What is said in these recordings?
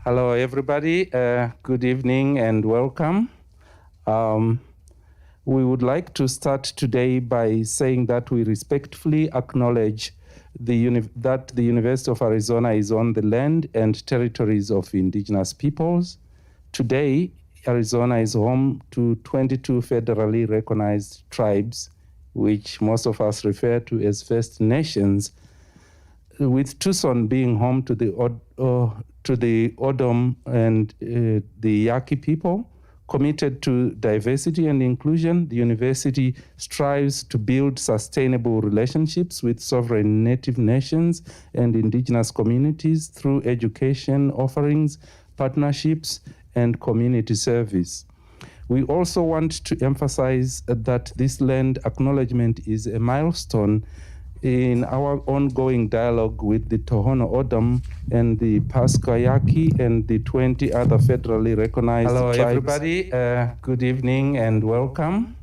Hello, everybody. Good evening and welcome. We would like to start today by saying that we respectfully acknowledge that the University of Arizona is on the land and territories of indigenous peoples. Today, Arizona is home to 22 federally recognized tribes, which most of us refer to as First Nations, with Tucson being home to the Odom and the Yaqui people. Committed to diversity and inclusion, the university strives to build sustainable relationships with sovereign native nations and indigenous communities through education offerings, partnerships, and community service. We also want to emphasize that this land acknowledgement is a milestone in our ongoing dialogue with the Tohono O'odham and the Pascua-Yaqui and the 20 other federally recognized tribes. Hello, everybody. Good evening and welcome.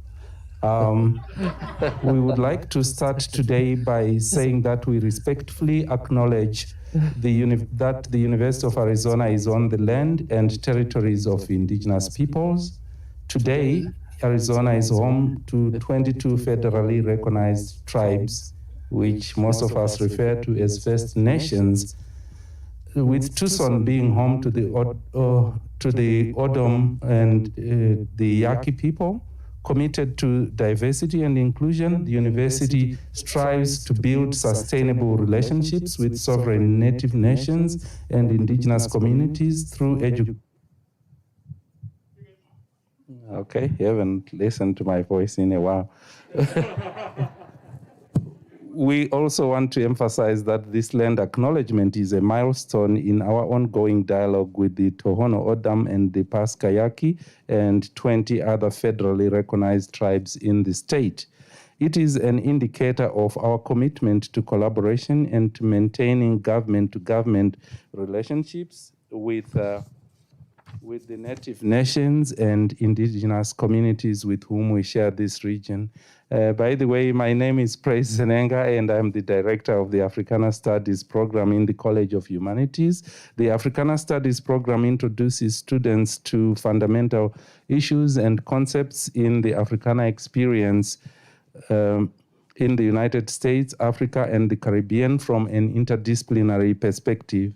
We would like to start today by saying that we respectfully acknowledge that the University of Arizona is on the land and territories of indigenous peoples. Today, Arizona is home to 22 federally recognized tribes, which most of us refer to as First Nations, with Tucson being home to the Odom and the Yaqui people. Committed to diversity and inclusion, the university strives to build sustainable relationships with sovereign native nations and indigenous communities through education. Okay, you haven't listened to my voice in a while. We also want to emphasize that this land acknowledgement is a milestone in our ongoing dialogue with the Tohono O'odham and the Pascua-Yaqui and 20 other federally recognized tribes in the state. It is an indicator of our commitment to collaboration and to maintaining government-to-government relationships with the native nations and indigenous communities with whom we share this region. By the way, my name is Praise Zenenga, and I'm the director of the Africana Studies program in the College of Humanities. The Africana Studies program introduces students to fundamental issues and concepts in the Africana experience in the United States, Africa, and the Caribbean from an interdisciplinary perspective.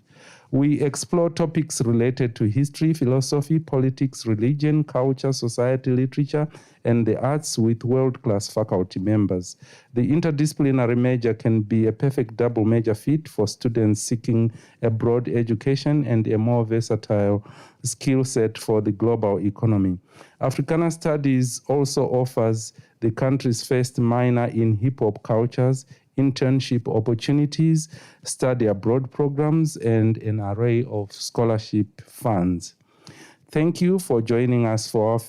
We explore topics related to history, philosophy, politics, religion, culture, society, literature, and the arts with world-class faculty members. The interdisciplinary major can be a perfect double major fit for students seeking a broad education and a more versatile skill set for the global economy. Africana Studies also offers the country's first minor in hip-hop cultures, internship opportunities, study abroad programs, and an array of scholarship funds. Thank you for joining us for our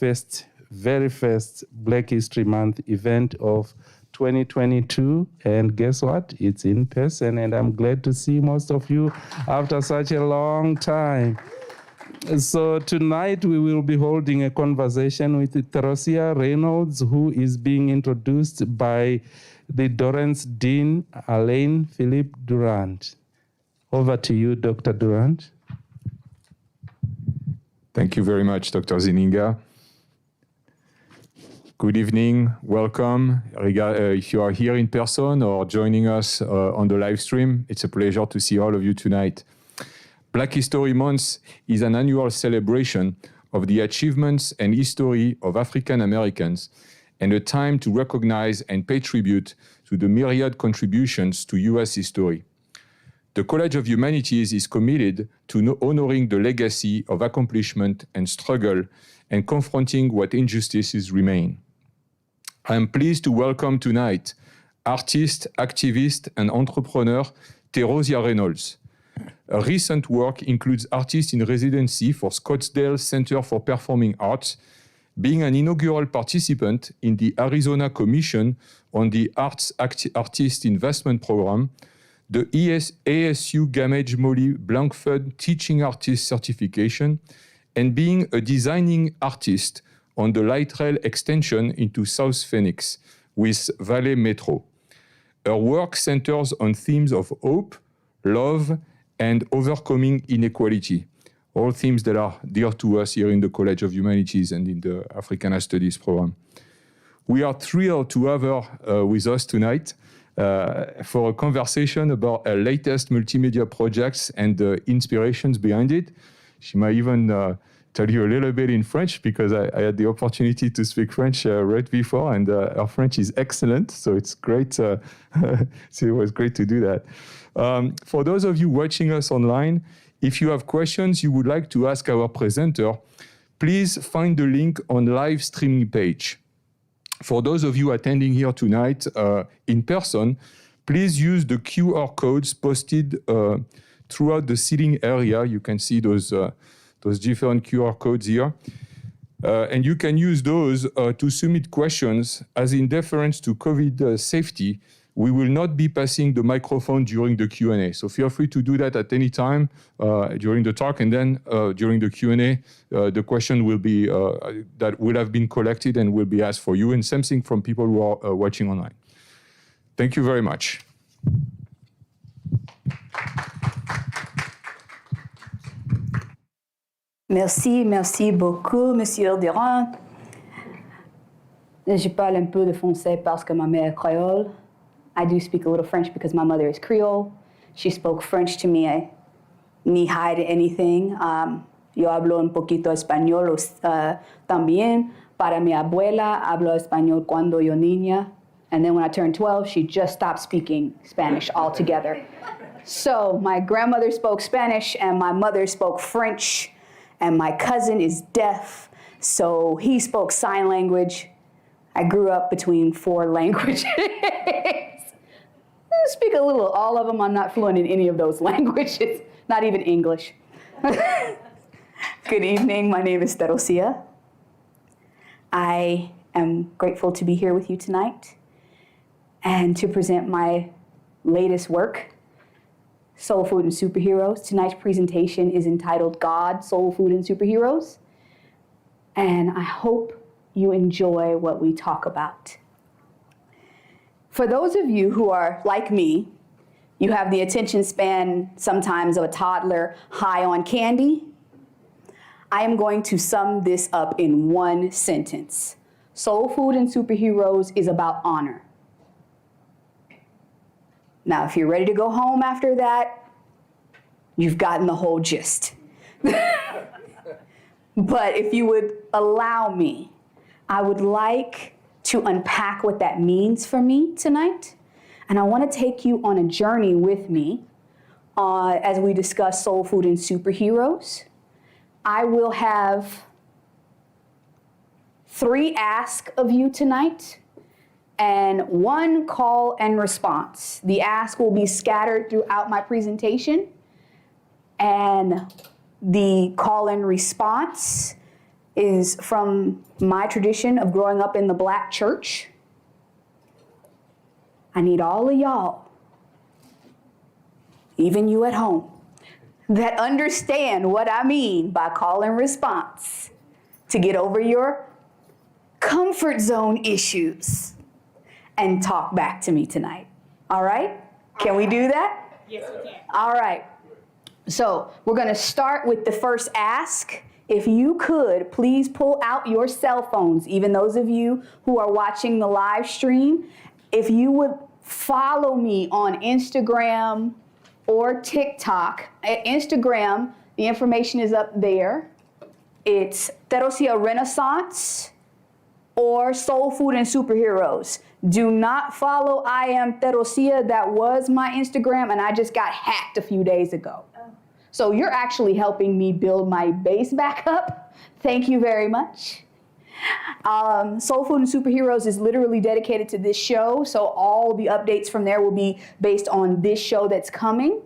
very first Black History Month event of 2022. And guess what? It's in person, and I'm glad to see most of you after such a long time. So tonight we will be holding a conversation with Therosia Reynolds, who is being introduced by the Dorrance Dean, Alain Philippe Durant. Over to you, Dr. Durant. Thank you very much, Dr. Zenenga. Good evening, welcome. If you are here in person or joining us on the live stream, it's a pleasure to see all of you tonight. Black History Month is an annual celebration of the achievements and history of African Americans and a time to recognize and pay tribute to the myriad contributions to U.S. history. The College of Humanities is committed to honoring the legacy of accomplishment and struggle and confronting what injustices remain. I am pleased to welcome tonight artist, activist, and entrepreneur Therosia Reynolds. Her recent work includes artist in residency for Scottsdale Center for Performing Arts, being an inaugural participant in the Arizona Commission on the Arts Artist Investment Program, the ASU Gammage Molly Blankford Teaching Artist Certification, and being a designing artist on the light rail extension into South Phoenix with Valley Metro. Her work centers on themes of hope, love, and overcoming inequality, all themes that are dear to us here in the College of Humanities and in the Africana Studies program. We are thrilled to have her with us tonight for a conversation about her latest multimedia projects and the inspirations behind it. She might even tell you a little bit in French, because I had the opportunity to speak French right before, and her French is excellent, so it's great. So it was great to do that. For those of you watching us online, if you have questions you would like to ask our presenter, please find the link on live streaming page. For those of you attending here tonight in person, please use the QR codes posted throughout the seating area. You can see those different QR codes here. And you can use those to submit questions, as in deference to COVID safety, we will not be passing the microphone during the Q&A. So feel free to do that at any time during the talk, and then during the Q&A, the question will be that will have been collected and will be asked for you, and same thing from people who are watching online. Thank you very much. Merci beaucoup, Monsieur Durand. Je parle un peu de français parce que ma mère est créole. I do speak a little French because my mother is Creole. She spoke French to me, ni hide anything. Yo hablo un poquito español también. Para mi abuela, hablo español cuando yo niña. And then when I turned 12, she just stopped speaking Spanish altogether. So my grandmother spoke Spanish and my mother spoke French, and my cousin is deaf, so he spoke sign language. I grew up between 4 languages. I speak a little, all of them. I'm not fluent in any of those languages, not even English. Good evening, my name is Therosia. I am grateful to be here with you tonight and to present my latest work, Soul Food and Superheroes. Tonight's presentation is entitled God, Soul Food and Superheroes, and I hope you enjoy what we talk about. For those of you who are like me, you have the attention span sometimes of a toddler high on candy. I am going to sum this up in one sentence. Soul Food and Superheroes is about honor. Now, if you're ready to go home after that, you've gotten the whole gist. But if you would allow me, I would like to unpack what that means for me tonight. And I want to take you on a journey with me as we discuss Soul Food and Superheroes. I will have 3 asks of you tonight and 1 call and response. The ask will be scattered throughout my presentation, and the call and response is from my tradition of growing up in the Black church. I need all of y'all, even you at home, that understand what I mean by call and response, to get over your comfort zone issues and talk back to me tonight. All right? Can we do that? Yes, we can. All right. So we're going to start with the first ask. If you could, please pull out your cell phones, even those of you who are watching the live stream. If you would follow me on Instagram or TikTok. At Instagram, the information is up there. It's Therosia Renaissance or Soul Food and Superheroes. Do not follow I Am Therosia. That was my Instagram, and I just got hacked a few days ago. So you're actually helping me build my base back up. Thank you very much. Soul Food and Superheroes is literally dedicated to this show, so all the updates from there will be based on this show that's coming.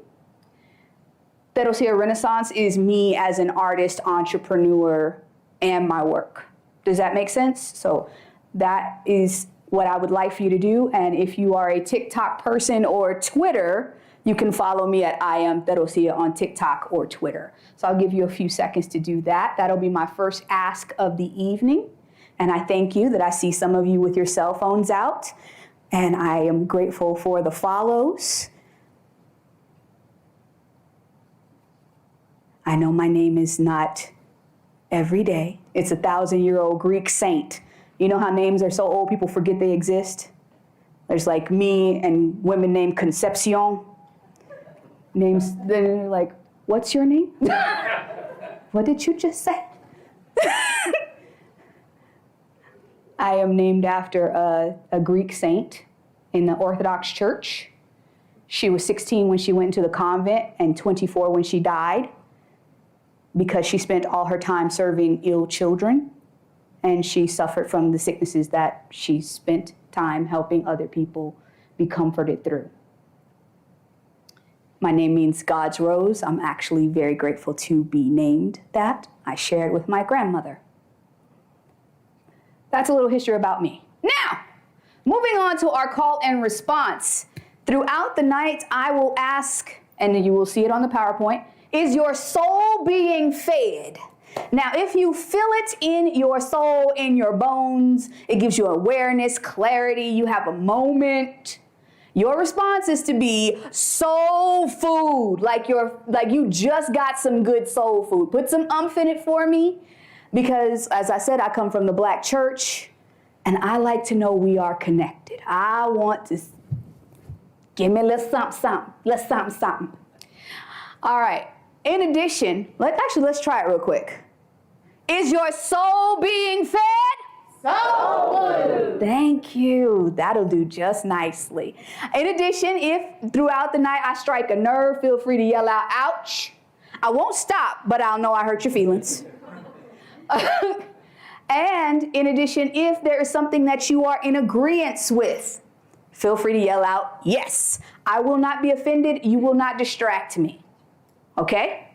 Therosia Renaissance is me as an artist, entrepreneur, and my work. Does that make sense? So that is what I would like for you to do. And if you are a TikTok person or Twitter, you can follow me at I Am Therosia on TikTok or Twitter. So I'll give you a few seconds to do that. That'll be my first ask of the evening. And I thank you that I see some of you with your cell phones out. And I am grateful for the follows. I know my name is not every day. It's a 1,000-year-old Greek saint. You know how names are so old people forget they exist? There's like me and women named Concepcion. Names, they're like, what's your name? What did you just say? I am named after a Greek saint in the Orthodox Church. She was 16 when she went into the convent and 24 when she died because she spent all her time serving ill children, and she suffered from the sicknesses that she spent time helping other people be comforted through. My name means God's rose. I'm actually very grateful to be named that. I shared with my grandmother. That's a little history about me. Now, moving on to our call and response. Throughout the night, I will ask, and you will see it on the PowerPoint, is your soul being fed? Now, if you feel it in your soul, in your bones, it gives you awareness, clarity, you have a moment. Your response is to be soul food, like you just got some good soul food. Put some umph in it for me, because as I said, I come from the Black church, and I like to know we are connected. I want to give me a little something, something. All right. In addition, let's try it real quick. Is your soul being fed? Soul food. Thank you. That'll do just nicely. In addition, if throughout the night I strike a nerve, feel free to yell out, ouch. I won't stop, but I'll know I hurt your feelings. And in addition, if there is something that you are in agreement with, feel free to yell out, yes. I will not be offended. You will not distract me. Okay?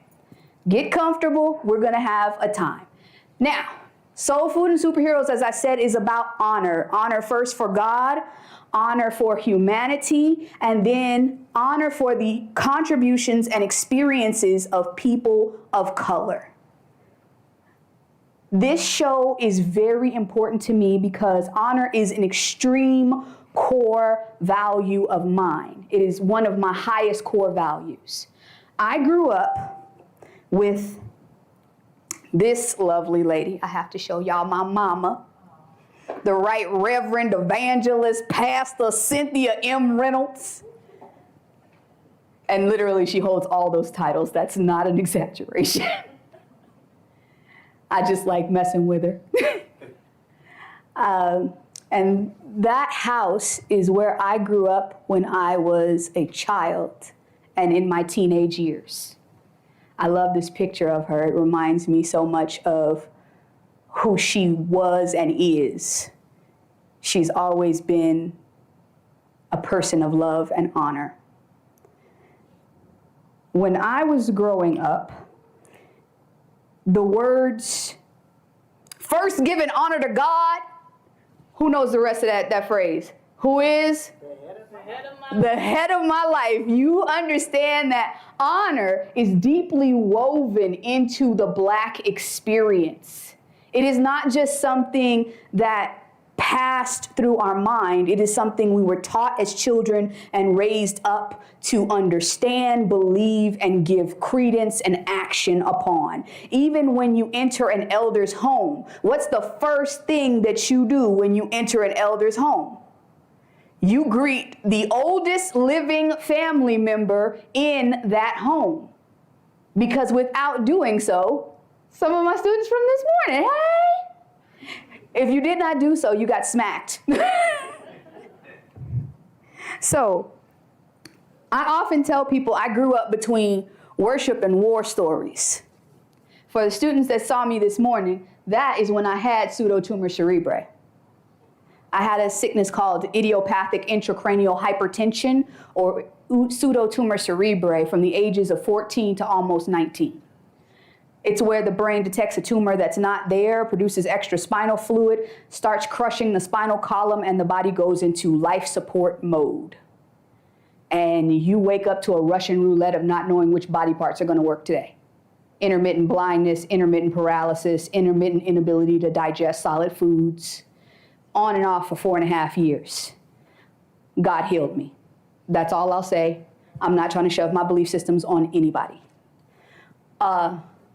Get comfortable. We're going to have a time. Now, Soul Food and Superheroes, as I said, is about honor. Honor first for God, honor for humanity, and then honor for the contributions and experiences of people of color. This show is very important to me because honor is an extreme core value of mine. It is one of my highest core values. I grew up with this lovely lady. I have to show y'all my mama, the Right Reverend Evangelist Pastor Cynthia M. Reynolds. And literally she holds all those titles. That's not an exaggeration. I just like messing with her. And that house is where I grew up when I was a child and in my teenage years. I love this picture of her. It reminds me so much of who she was and is. She's always been a person of love and honor. When I was growing up, the words, first giving honor to God, who knows the rest of that phrase? Who is? The head of my life. You understand that honor is deeply woven into the Black experience. It is not just something that passed through our mind. It is something we were taught as children and raised up to understand, believe, and give credence and action upon. Even when you enter an elder's home, what's the first thing that you do when you enter an elder's home? You greet the oldest living family member in that home. Because without doing so, some of my students from this morning, hey! If you did not do so, you got smacked. So, I often tell people I grew up between worship and war stories. For the students that saw me this morning, that is when I had pseudotumor cerebri. I had a sickness called idiopathic intracranial hypertension, or pseudotumor cerebri, from the ages of 14 to almost 19. It's where the brain detects a tumor that's not there, produces extra spinal fluid, starts crushing the spinal column, and the body goes into life support mode. And you wake up to a Russian roulette of not knowing which body parts are going to work today. Intermittent blindness, intermittent paralysis, intermittent inability to digest solid foods, on and off for 4.5 years. God healed me. That's all I'll say. I'm not trying to shove my belief systems on anybody.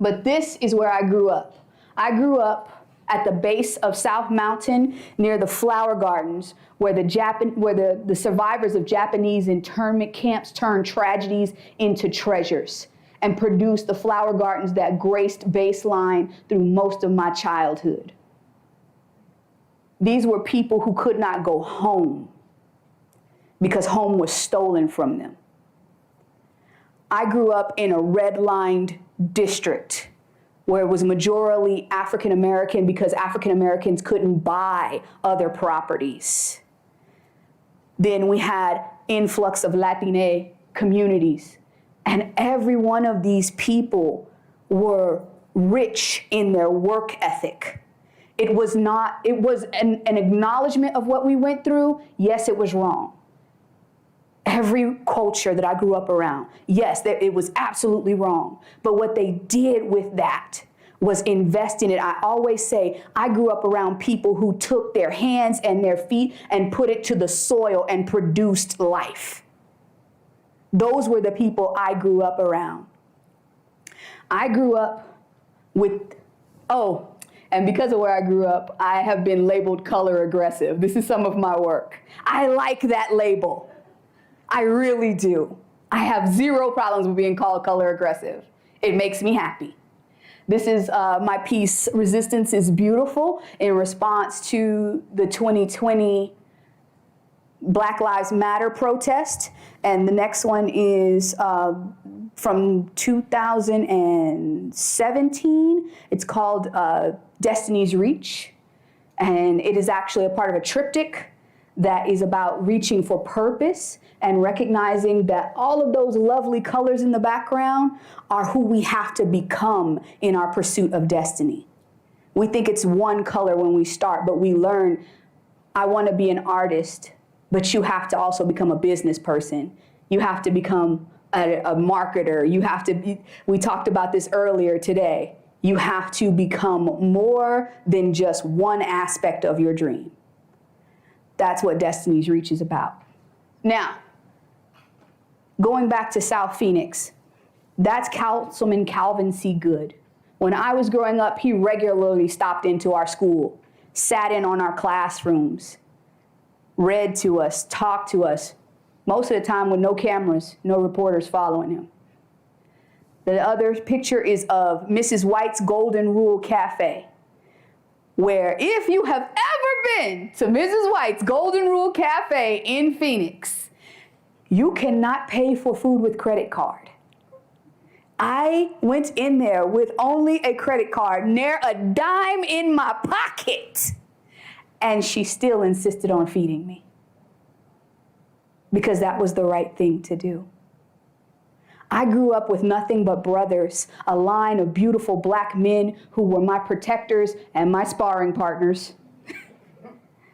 But this is where I grew up. I grew up at the base of South Mountain near the flower gardens where the survivors of Japanese internment camps turned tragedies into treasures and produced the flower gardens that graced Baseline through most of my childhood. These were people who could not go home because home was stolen from them. I grew up in a redlined district where it was majorly African American because African Americans couldn't buy other properties. Then we had influx of Latine communities, and every one of these people were rich in their work ethic. It was an acknowledgement of what we went through. Yes, it was wrong. Every culture that I grew up around, yes, it was absolutely wrong. But what they did with that was invest in it. I always say, I grew up around people who took their hands and their feet and put it to the soil and produced life. Those were the people I grew up around. I grew up with, and because of where I grew up, I have been labeled color aggressive. This is some of my work. I like that label. I really do. I have zero problems with being called color aggressive. It makes me happy. This is my piece, Resistance is Beautiful, in response to the 2020 Black Lives Matter protest. And the next one is from 2017. It's called Destiny's Reach. And it is actually a part of a triptych that is about reaching for purpose and recognizing that all of those lovely colors in the background are who we have to become in our pursuit of destiny. We think it's one color when we start, but we learn, I want to be an artist, but you have to also become a business person. You have to become a marketer. We talked about this earlier today. You have to become more than just one aspect of your dream. That's what Destiny's Reach is about. Now, going back to South Phoenix, that's Councilman Calvin C. Good. When I was growing up, he regularly stopped into our school, sat in on our classrooms, read to us, talked to us, most of the time with no cameras, no reporters following him. The other picture is of Mrs. White's Golden Rule Cafe, where if you have ever been to Mrs. White's Golden Rule Cafe in Phoenix, you cannot pay for food with credit card. I went in there with only a credit card, near a dime in my pocket, and she still insisted on feeding me because that was the right thing to do. I grew up with nothing but brothers, a line of beautiful black men who were my protectors and my sparring partners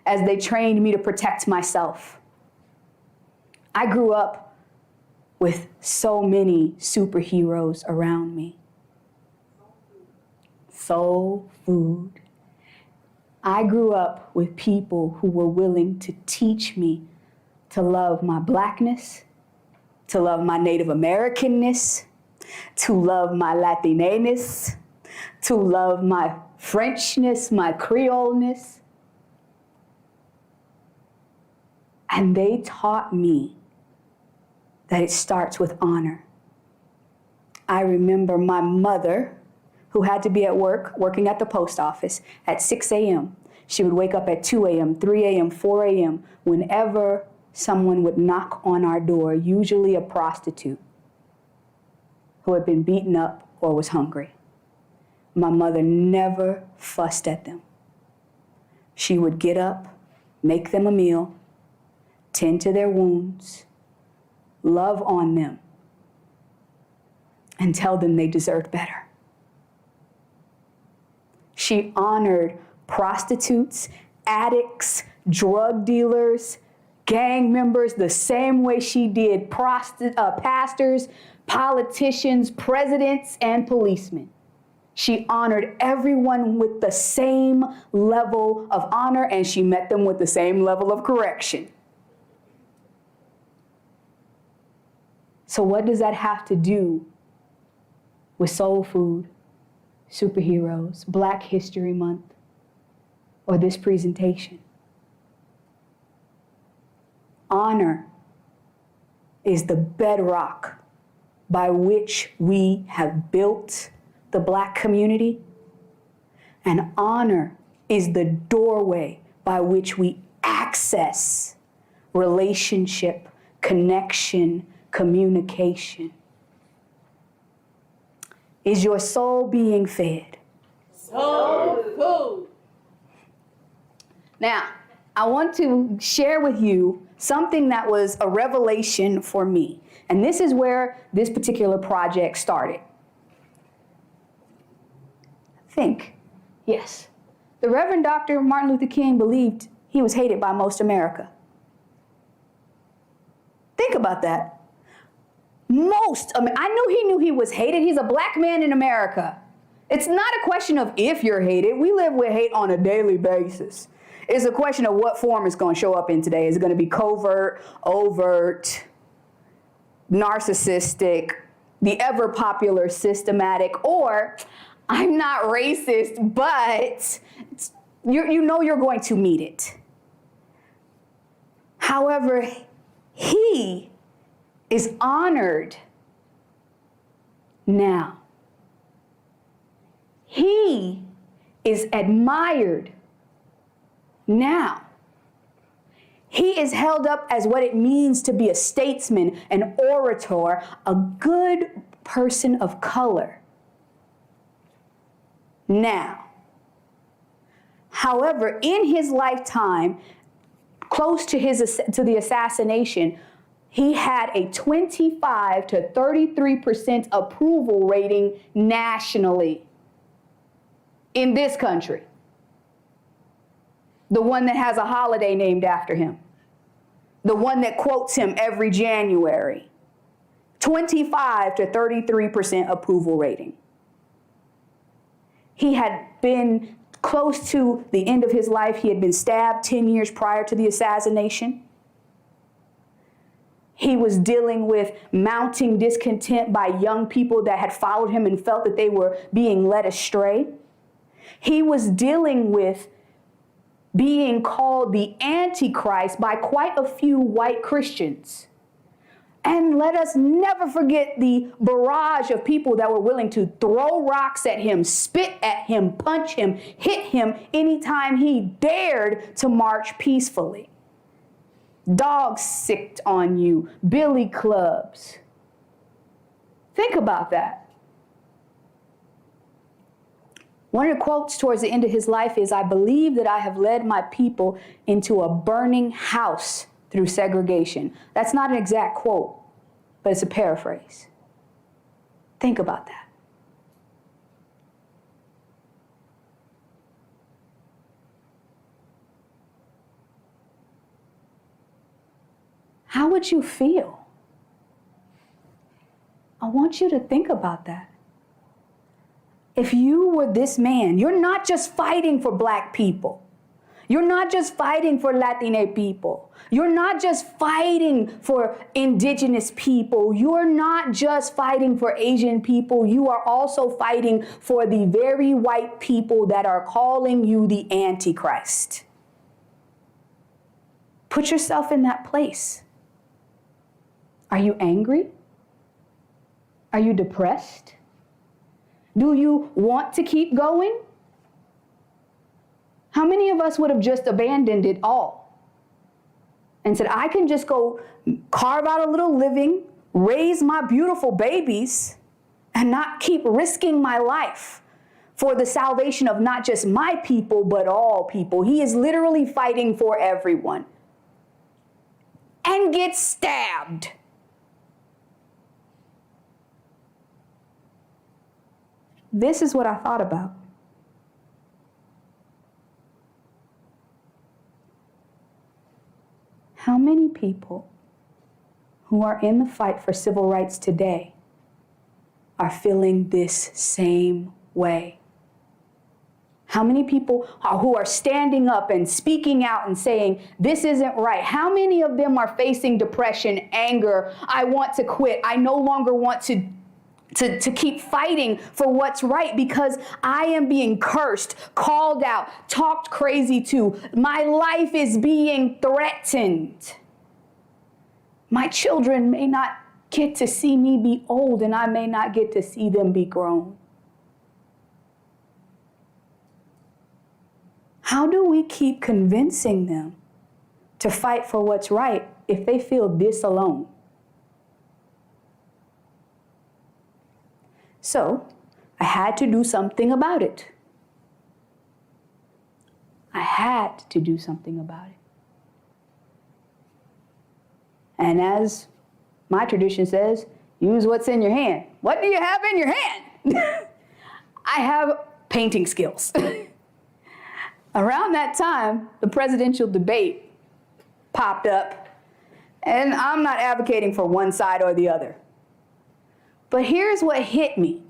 as they trained me to protect myself. I grew up with so many superheroes around me. Soul food. I grew up with people who were willing to teach me to love my blackness, to love my Native Americanness, to love my Latineness, to love my Frenchness, my Creoleness. And they taught me that it starts with honor. I remember my mother, who had to be at work, working at the post office at 6 a.m. She would wake up at 2 a.m., 3 a.m., 4 a.m., whenever someone would knock on our door, usually a prostitute who had been beaten up or was hungry. My mother never fussed at them. She would get up, make them a meal, tend to their wounds, love on them, and tell them they deserved better. She honored prostitutes, addicts, drug dealers, gang members the same way she did pastors, politicians, presidents, and policemen. She honored everyone with the same level of honor, and she met them with the same level of correction. So what does that have to do with soul food, superheroes, Black History Month, or this presentation. Honor is the bedrock by which we have built the Black community, and honor is the doorway by which we access relationship, connection, communication. Is your soul being fed? Soul food. Now, I want to share with you something that was a revelation for me. And this is where this particular project started. Yes. The Reverend Dr. Martin Luther King believed he was hated by most America. Think about that. I knew he was hated. He's a Black man in America. It's not a question of if you're hated. We live with hate on a daily basis. It's a question of what form it's going to show up in today. Is it going to be covert, overt, narcissistic, the ever popular systematic, or I'm not racist, but you know you're going to meet it. However, he is honored now. He is admired now. He is held up as what it means to be a statesman, an orator, a good person of color now. However, in his lifetime, close to the assassination, he had a 25 to 33% approval rating nationally in this country. The one that has a holiday named after him. The one that quotes him every January. 25 to 33% approval rating. He had been close to the end of his life. He had been stabbed 10 years prior to the assassination. He was dealing with mounting discontent by young people that had followed him and felt that they were being led astray. He was dealing with being called the Antichrist by quite a few white Christians. And let us never forget the barrage of people that were willing to throw rocks at him, spit at him, punch him, hit him anytime he dared to march peacefully. Dogs sicked on you, billy clubs. Think about that. One of the quotes towards the end of his life is, "I believe that I have led my people into a burning house through segregation." That's not an exact quote, but it's a paraphrase. Think about that. How would you feel? I want you to think about that. If you were this man, you're not just fighting for Black people. You're not just fighting for Latino people. You're not just fighting for indigenous people. You're not just fighting for Asian people. You are also fighting for the very white people that are calling you the Antichrist. Put yourself in that place. Are you angry? Are you depressed? Do you want to keep going? How many of us would have just abandoned it all and said, I can just go carve out a little living, raise my beautiful babies, and not keep risking my life for the salvation of not just my people, but all people? He is literally fighting for everyone and gets stabbed. This is what I thought about. How many people who are in the fight for civil rights today are feeling this same way? How many people who are standing up and speaking out and saying, this isn't right? How many of them are facing depression, anger? I want to quit. I no longer want to to keep fighting for what's right because I am being cursed, called out, talked crazy to. My life is being threatened. My children may not get to see me be old, and I may not get to see them be grown. How do we keep convincing them to fight for what's right if they feel this alone? So, I had to do something about it. I had to do something about it. And as my tradition says, use what's in your hand. What do you have in your hand? I have painting skills. Around that time, the presidential debate popped up, and I'm not advocating for one side or the other. But here's what hit me.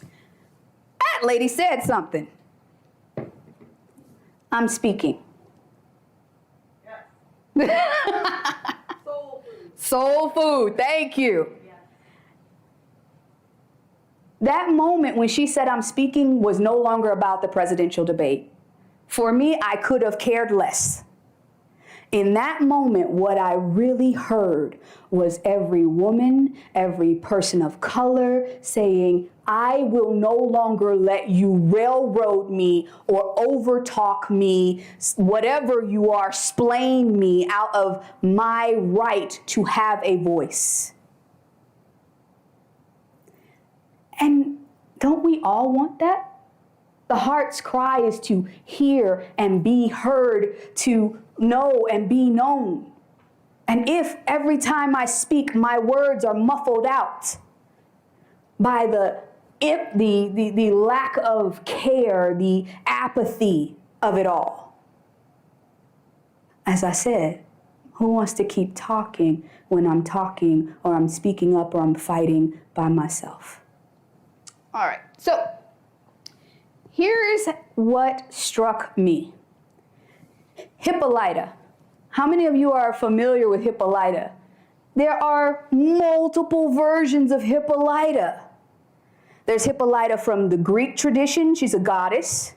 That lady said something. I'm speaking. Yes. Soul food. Soul food, thank you. Yes. That moment when she said I'm speaking was no longer about the presidential debate. For me, I could have cared less. In that moment, what I really heard was every woman, every person of color saying, I will no longer let you railroad me or overtalk me, whatever you are, splain me out of my right to have a voice. And don't we all want that? The heart's cry is to hear and be heard, to know and be known. And if every time I speak, my words are muffled out by the lack of care, the apathy of it all. As I said, who wants to keep talking when I'm talking or I'm speaking up or I'm fighting by myself? All right, so here's what struck me. Hippolyta. How many of you are familiar with Hippolyta? There are multiple versions of Hippolyta. There's Hippolyta from the Greek tradition. She's a goddess.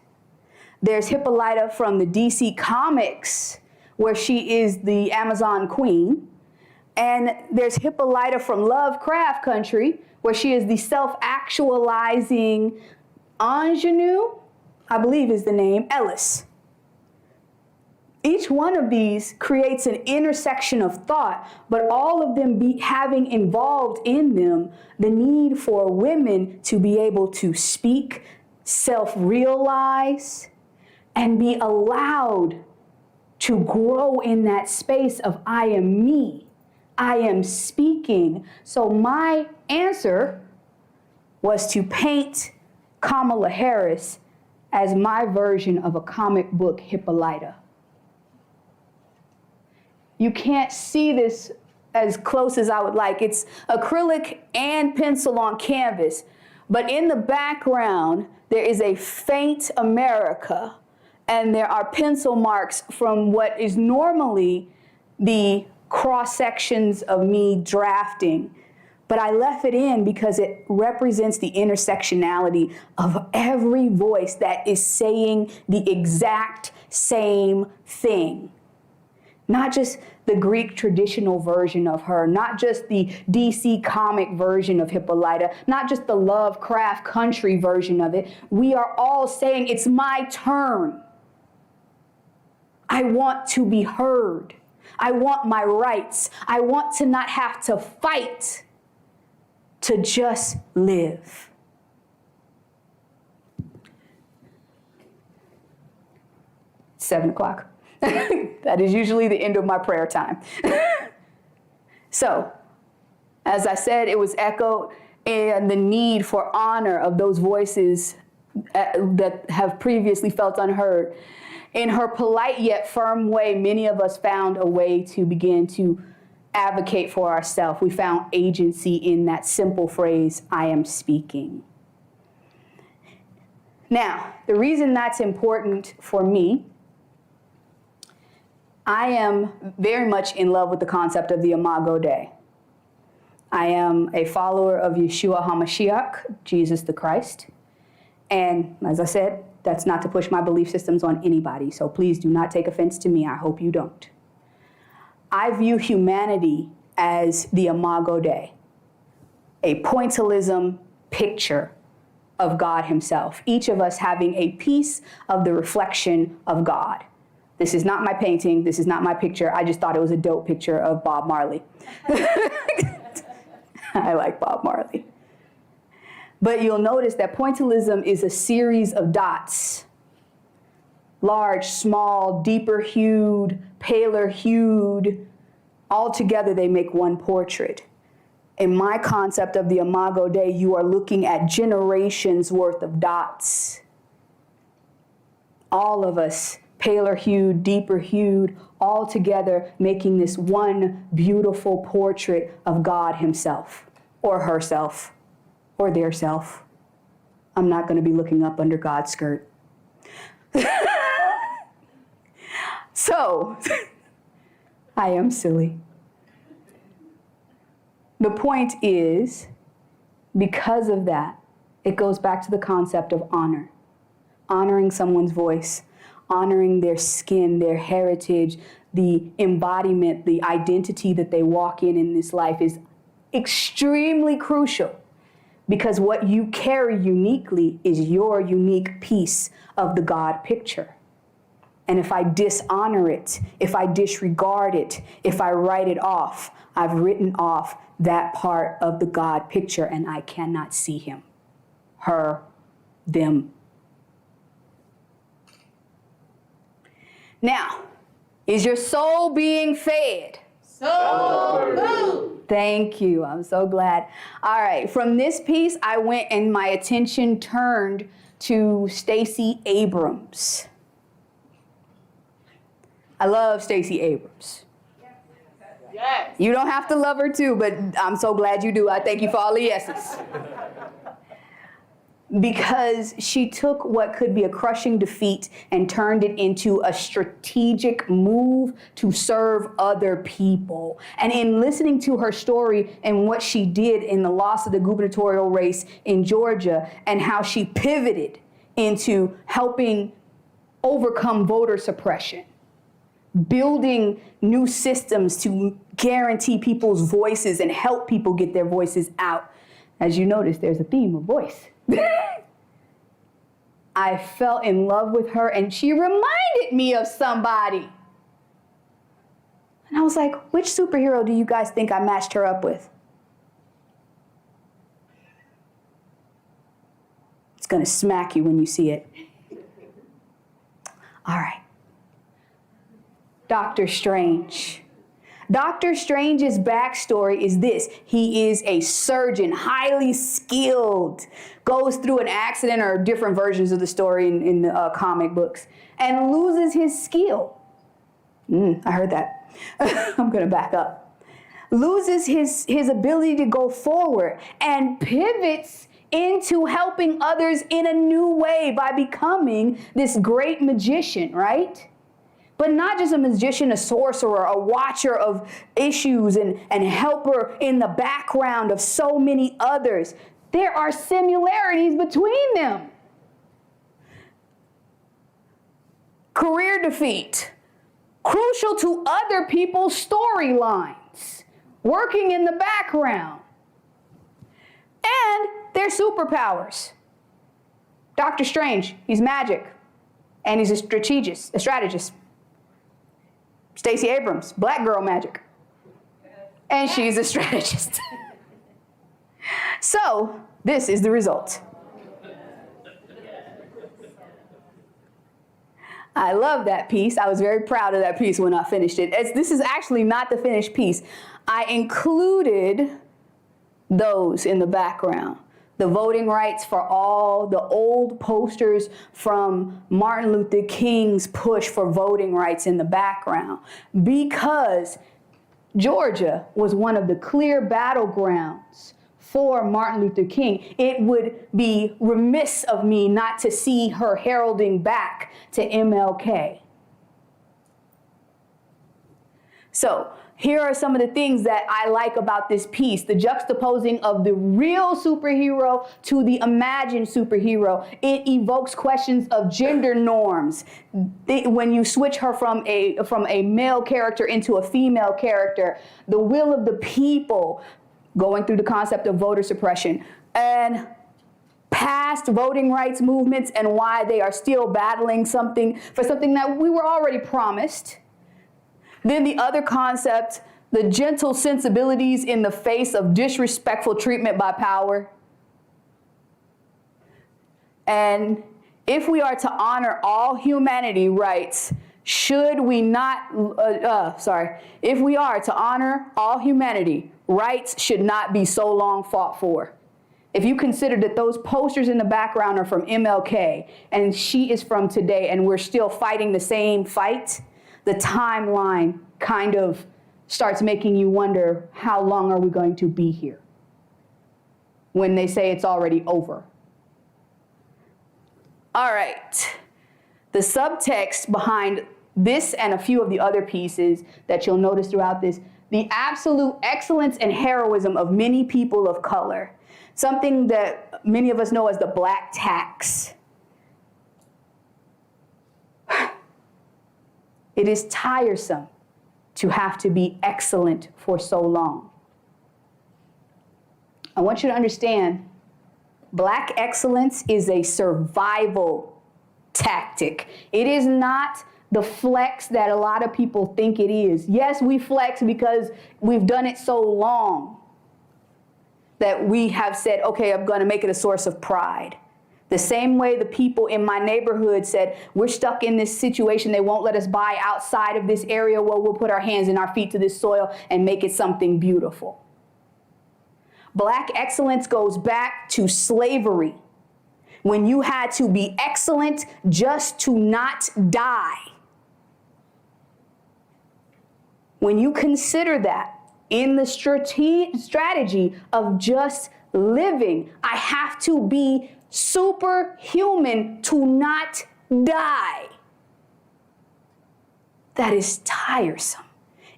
There's Hippolyta from the DC Comics, where she is the Amazon queen. And there's Hippolyta from Lovecraft country, where she is the self-actualizing ingenue, I believe is the name, Ellis. Each one of these creates an intersection of thought, but all of them having involved in them the need for women to be able to speak, self-realize, and be allowed to grow in that space of I am me, I am speaking. So my answer was to paint Kamala Harris as my version of a comic book Hippolyta. You can't see this as close as I would like. It's acrylic and pencil on canvas, but in the background, there is a faint America, and there are pencil marks from what is normally the cross sections of me drafting. But I left it in because it represents the intersectionality of every voice that is saying the exact same thing. Not just the Greek traditional version of her, not just the DC comic version of Hippolyta, not just the Lovecraft country version of it. We are all saying, it's my turn. I want to be heard. I want my rights. I want to not have to fight to just live. It's 7 o'clock. That is usually the end of my prayer time. So, as I said, it was echoed and the need for honor of those voices that have previously felt unheard. In her polite yet firm way, many of us found a way to begin to advocate for ourselves. We found agency in that simple phrase, I am speaking. Now, the reason that's important for me, I am very much in love with the concept of the Imago Dei. I am a follower of Yeshua HaMashiach, Jesus the Christ. And as I said, that's not to push my belief systems on anybody, so please do not take offense to me. I hope you don't. I view humanity as the Imago Dei, a pointillism picture of God himself, each of us having a piece of the reflection of God. This is not my painting, this is not my picture, I just thought it was a dope picture of Bob Marley. I like Bob Marley. But you'll notice that pointillism is a series of dots. Large, small, deeper hued, paler hued. All together they make one portrait. In my concept of the Imago Dei, you are looking at generations worth of dots. All of us, paler hued, deeper hued, all together making this one beautiful portrait of God himself, or herself, or their self. I'm not going to be looking up under God's skirt. So, I am silly. The point is, because of that, it goes back to the concept of honor. Honoring someone's voice, honoring their skin, their heritage, the embodiment, the identity that they walk in this life is extremely crucial. Because what you carry uniquely is your unique piece of the God picture. And if I dishonor it, if I disregard it, if I write it off, I've written off that part of the God picture and I cannot see him, her, them. Now, is your soul being fed? Soul food. Thank you. I'm so glad. All right. From this piece, I went and my attention turned to Stacy Abrams. I love Stacy Abrams. Yes. You don't have to love her too, but I'm so glad you do. I thank you for all the yeses. Because she took what could be a crushing defeat and turned it into a strategic move to serve other people. And in listening to her story and what she did in the loss of the gubernatorial race in Georgia and how she pivoted into helping overcome voter suppression, building new systems to guarantee people's voices and help people get their voices out. As you notice, there's a theme of voice. I fell in love with her and she reminded me of somebody. And I was like, which superhero do you guys think I matched her up with? It's gonna smack you when you see it. All right. Doctor Strange. Doctor Strange's backstory is this. He is a surgeon, highly skilled, goes through an accident or different versions of the story in the comic books, and loses his skill. I heard that. I'm going to back up. Loses his ability to go forward and pivots into helping others in a new way by becoming this great magician, right? But not just a magician, a sorcerer, a watcher of issues and helper in the background of so many others. There are similarities between them. Career defeat, crucial to other people's storylines, working in the background. And their superpowers. Doctor Strange, he's magic, and he's a strategist. Stacy Abrams, black girl magic. And she's a strategist. So, this is the result. I love that piece. I was very proud of that piece when I finished it. This is actually not the finished piece. I included those in the background. The voting rights for all, the old posters from Martin Luther King's push for voting rights in the background, because Georgia was one of the clear battlegrounds for Martin Luther King. It would be remiss of me not to see her heralding back to MLK. So here are some of the things that I like about this piece. The juxtaposing of the real superhero to the imagined superhero. It evokes questions of gender norms. When you switch her from a male character into a female character, the will of the people, going through the concept of voter suppression, and past voting rights movements and why they are still battling something that we were already promised. Then the other concept, the gentle sensibilities in the face of disrespectful treatment by power. And if we are to honor all humanity rights, if we are to honor all humanity, rights should not be so long fought for. If you consider that those posters in the background are from MLK and she is from today and we're still fighting the same fight, the timeline kind of starts making you wonder, how long are we going to be here when they say it's already over? All right. The subtext behind this and a few of the other pieces that you'll notice throughout this, the absolute excellence and heroism of many people of color, something that many of us know as the black tax. It is tiresome to have to be excellent for so long. I want you to understand, black excellence is a survival tactic. It is not the flex that a lot of people think it is. Yes, we flex because we've done it so long that we have said, okay, I'm going to make it a source of pride. The same way the people in my neighborhood said, we're stuck in this situation, they won't let us buy outside of this area, well, we'll put our hands and our feet to this soil and make it something beautiful. Black excellence goes back to slavery, when you had to be excellent just to not die. When you consider that in the strategy of just living, I have to be superhuman to not die. That is tiresome.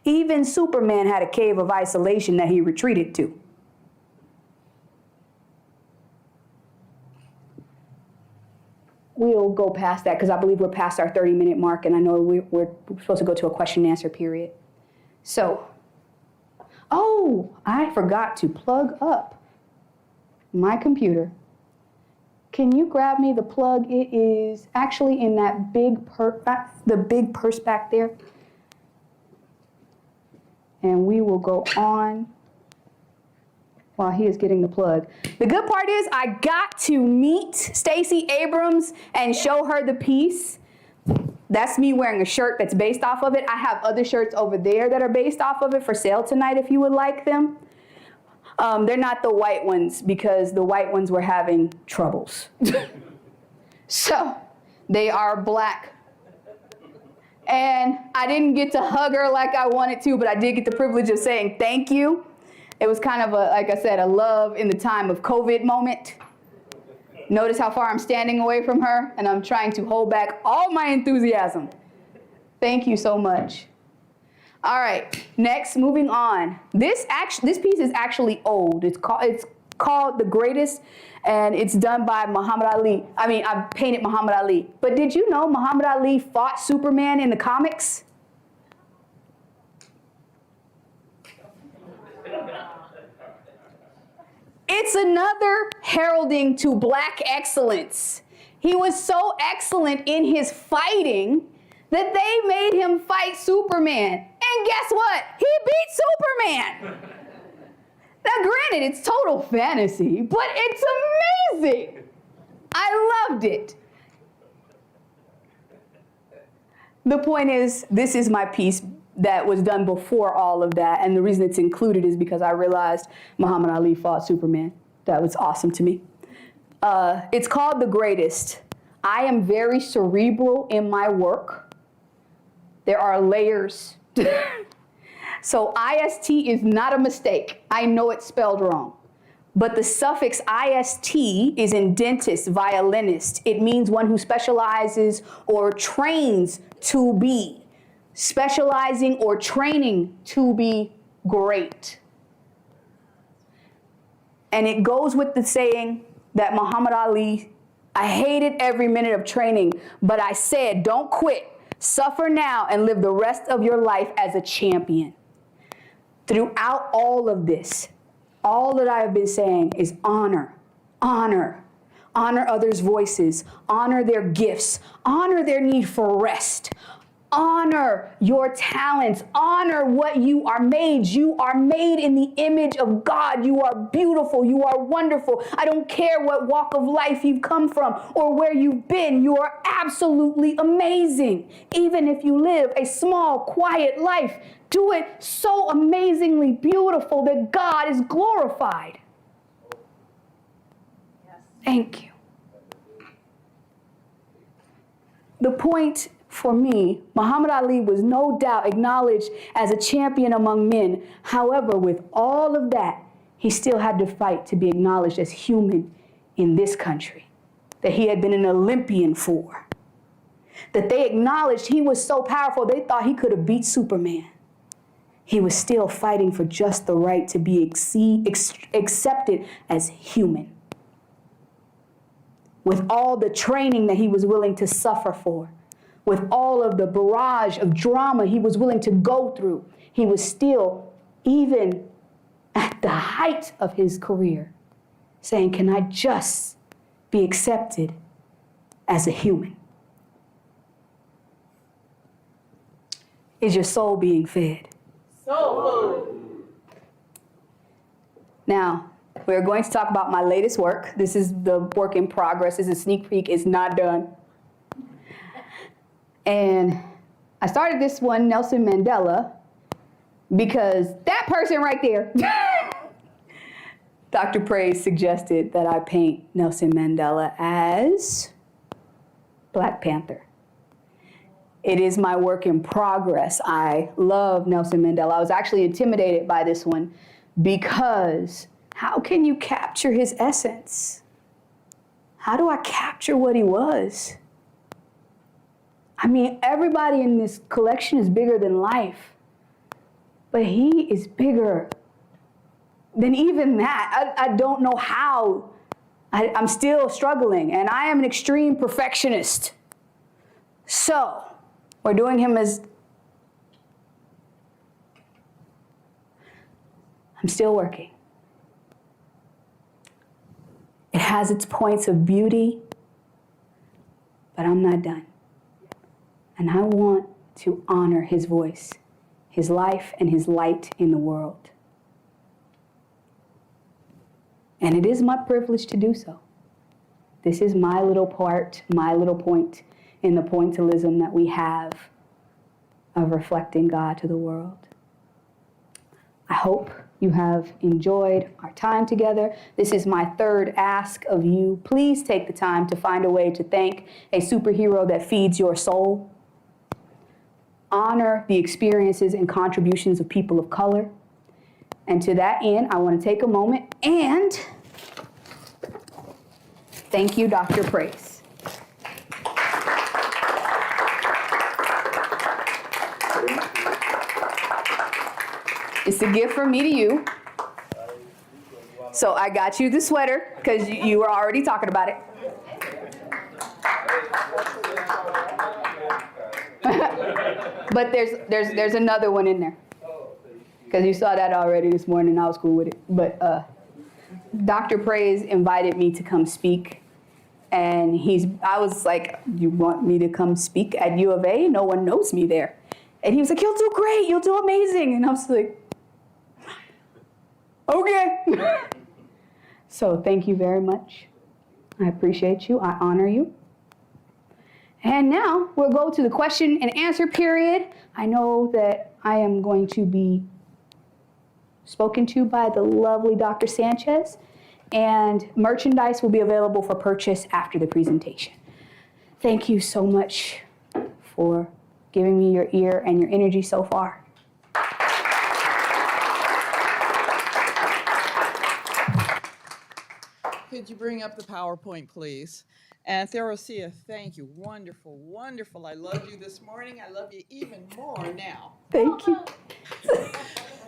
Even Superman had a cave of isolation that he retreated to. We'll go past that because I believe we're past our 30-minute mark, and I know we're supposed to go to a question and answer period. So, I forgot to plug up my computer. Can you grab me the plug? It is actually in that big purse back there. And we will go on while he is getting the plug. The good part is I got to meet Stacy Abrams and show her the piece. That's me wearing a shirt that's based off of it. I have other shirts over there that are based off of it for sale tonight if you would like them. They're not the white ones because the white ones were having troubles. So they are black. And I didn't get to hug her like I wanted to, but I did get the privilege of saying thank you. It was kind of like I said, a love in the time of COVID moment. Notice how far I'm standing away from her, and I'm trying to hold back all my enthusiasm. Thank you so much. All right, next, moving on. This piece is actually old. It's called The Greatest, and it's done by Muhammad Ali. I painted Muhammad Ali. But did you know Muhammad Ali fought Superman in the comics? It's another heralding to black excellence. He was so excellent in his fighting that they made him fight Superman. And guess what? He beat Superman. Now, granted, it's total fantasy, but it's amazing. I loved it. The point is, this is my piece that was done before all of that, and the reason it's included is because I realized Muhammad Ali fought Superman. That was awesome to me. It's called The Greatest. I am very cerebral in my work. There are layers. So IST is not a mistake. I know it's spelled wrong. But the suffix IST is in dentist, violinist. It means one who specializes or trains to be. specializing or training to be great. And it goes with the saying that Muhammad Ali, I hated every minute of training, but I said, don't quit. Suffer now and live the rest of your life as a champion. Throughout all of this, all that I have been saying is honor, honor, honor others' voices, honor their gifts, honor their need for rest, honor your talents, honor what you are made. You are made in the image of God. You are beautiful. You are wonderful. I don't care what walk of life you've come from or where you've been. You are absolutely amazing. Even if you live a small, quiet life, do it so amazingly beautiful that God is glorified. Thank you. The point for me, Muhammad Ali was no doubt acknowledged as a champion among men. However, with all of that, he still had to fight to be acknowledged as human in this country that he had been an Olympian for. That they acknowledged he was so powerful, they thought he could have beat Superman. He was still fighting for just the right to be accepted as human. With all the training that he was willing to suffer for, with all of the barrage of drama he was willing to go through, he was still, even at the height of his career, saying, can I just be accepted as a human? Is your soul being fed? Soul food. Now, we're going to talk about my latest work. This is the work in progress. This is a sneak peek. It's not done. And I started this one, Nelson Mandela, because that person right there, Dr. Praise suggested that I paint Nelson Mandela as Black Panther. It is my work in progress. I love Nelson Mandela. I was actually intimidated by this one because how can you capture his essence? How do I capture what he was? I mean, everybody in this collection is bigger than life, but he is bigger than even that. I don't know how. I'm still struggling, and I am an extreme perfectionist. So, we're doing him as... I'm still working. It has its points of beauty, but I'm not done. And I want to honor his voice, his life, and his light in the world. And it is my privilege to do so. This is my little part, my little point in the pointillism that we have of reflecting God to the world. I hope you have enjoyed our time together. This is my third ask of you. Please take the time to find a way to thank a superhero that feeds your soul. Honor the experiences and contributions of people of color. And to that end, I want to take a moment and thank you, Dr. Praise. It's a gift from me to you. So I got you the sweater because you were already talking about it. But there's another one in there because you saw that already this morning. I was cool with it. But Dr. Praise invited me to come speak, and I was like, "You want me to come speak at U of A? No one knows me there." And he was like, "You'll do great. You'll do amazing." And I was like, "Okay." So thank you very much. I appreciate you. I honor you. And now we'll go to the question and answer period. I know that I am going to be spoken to by the lovely Dr. Sanchez, and merchandise will be available for purchase after the presentation. Thank you so much for giving me your ear and your energy so far. Could you bring up the PowerPoint, please? And Therosia, thank you. Wonderful, wonderful. I loved you this morning. I love you even more now. Thank you.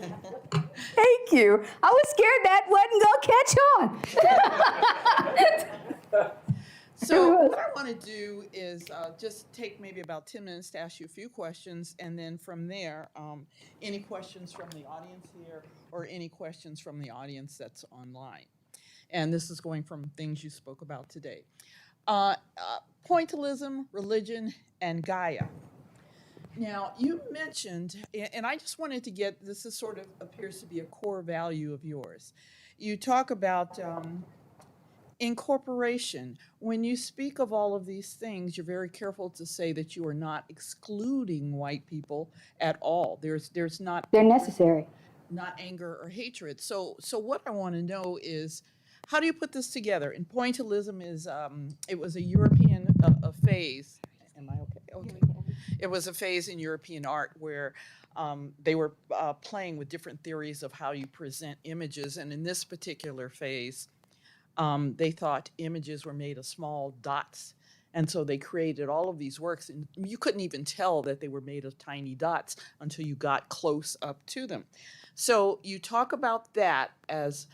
Thank you. I was scared that wasn't going to catch on. So what I want to do is just take maybe about 10 minutes to ask you a few questions, and then from there, any questions from the audience here or any questions from the audience that's online. And this is going from things you spoke about today. Pointillism, religion, and Gaia. Now, you mentioned, and I just wanted to get, this is sort of appears to be a core value of yours. You talk about incorporation. When you speak of all of these things, you're very careful to say that you are not excluding white people at all. There's not. They're necessary. Not anger or hatred. So what I want to know is, how do you put this together? And Pointillism is, it was a European a phase. Am I okay? Okay. It was a phase in European art where they were playing with different theories of how you present images. And in this particular phase, they thought images were made of small dots. And so they created all of these works. And you couldn't even tell that they were made of tiny dots until you got close up to them. So you talk about that as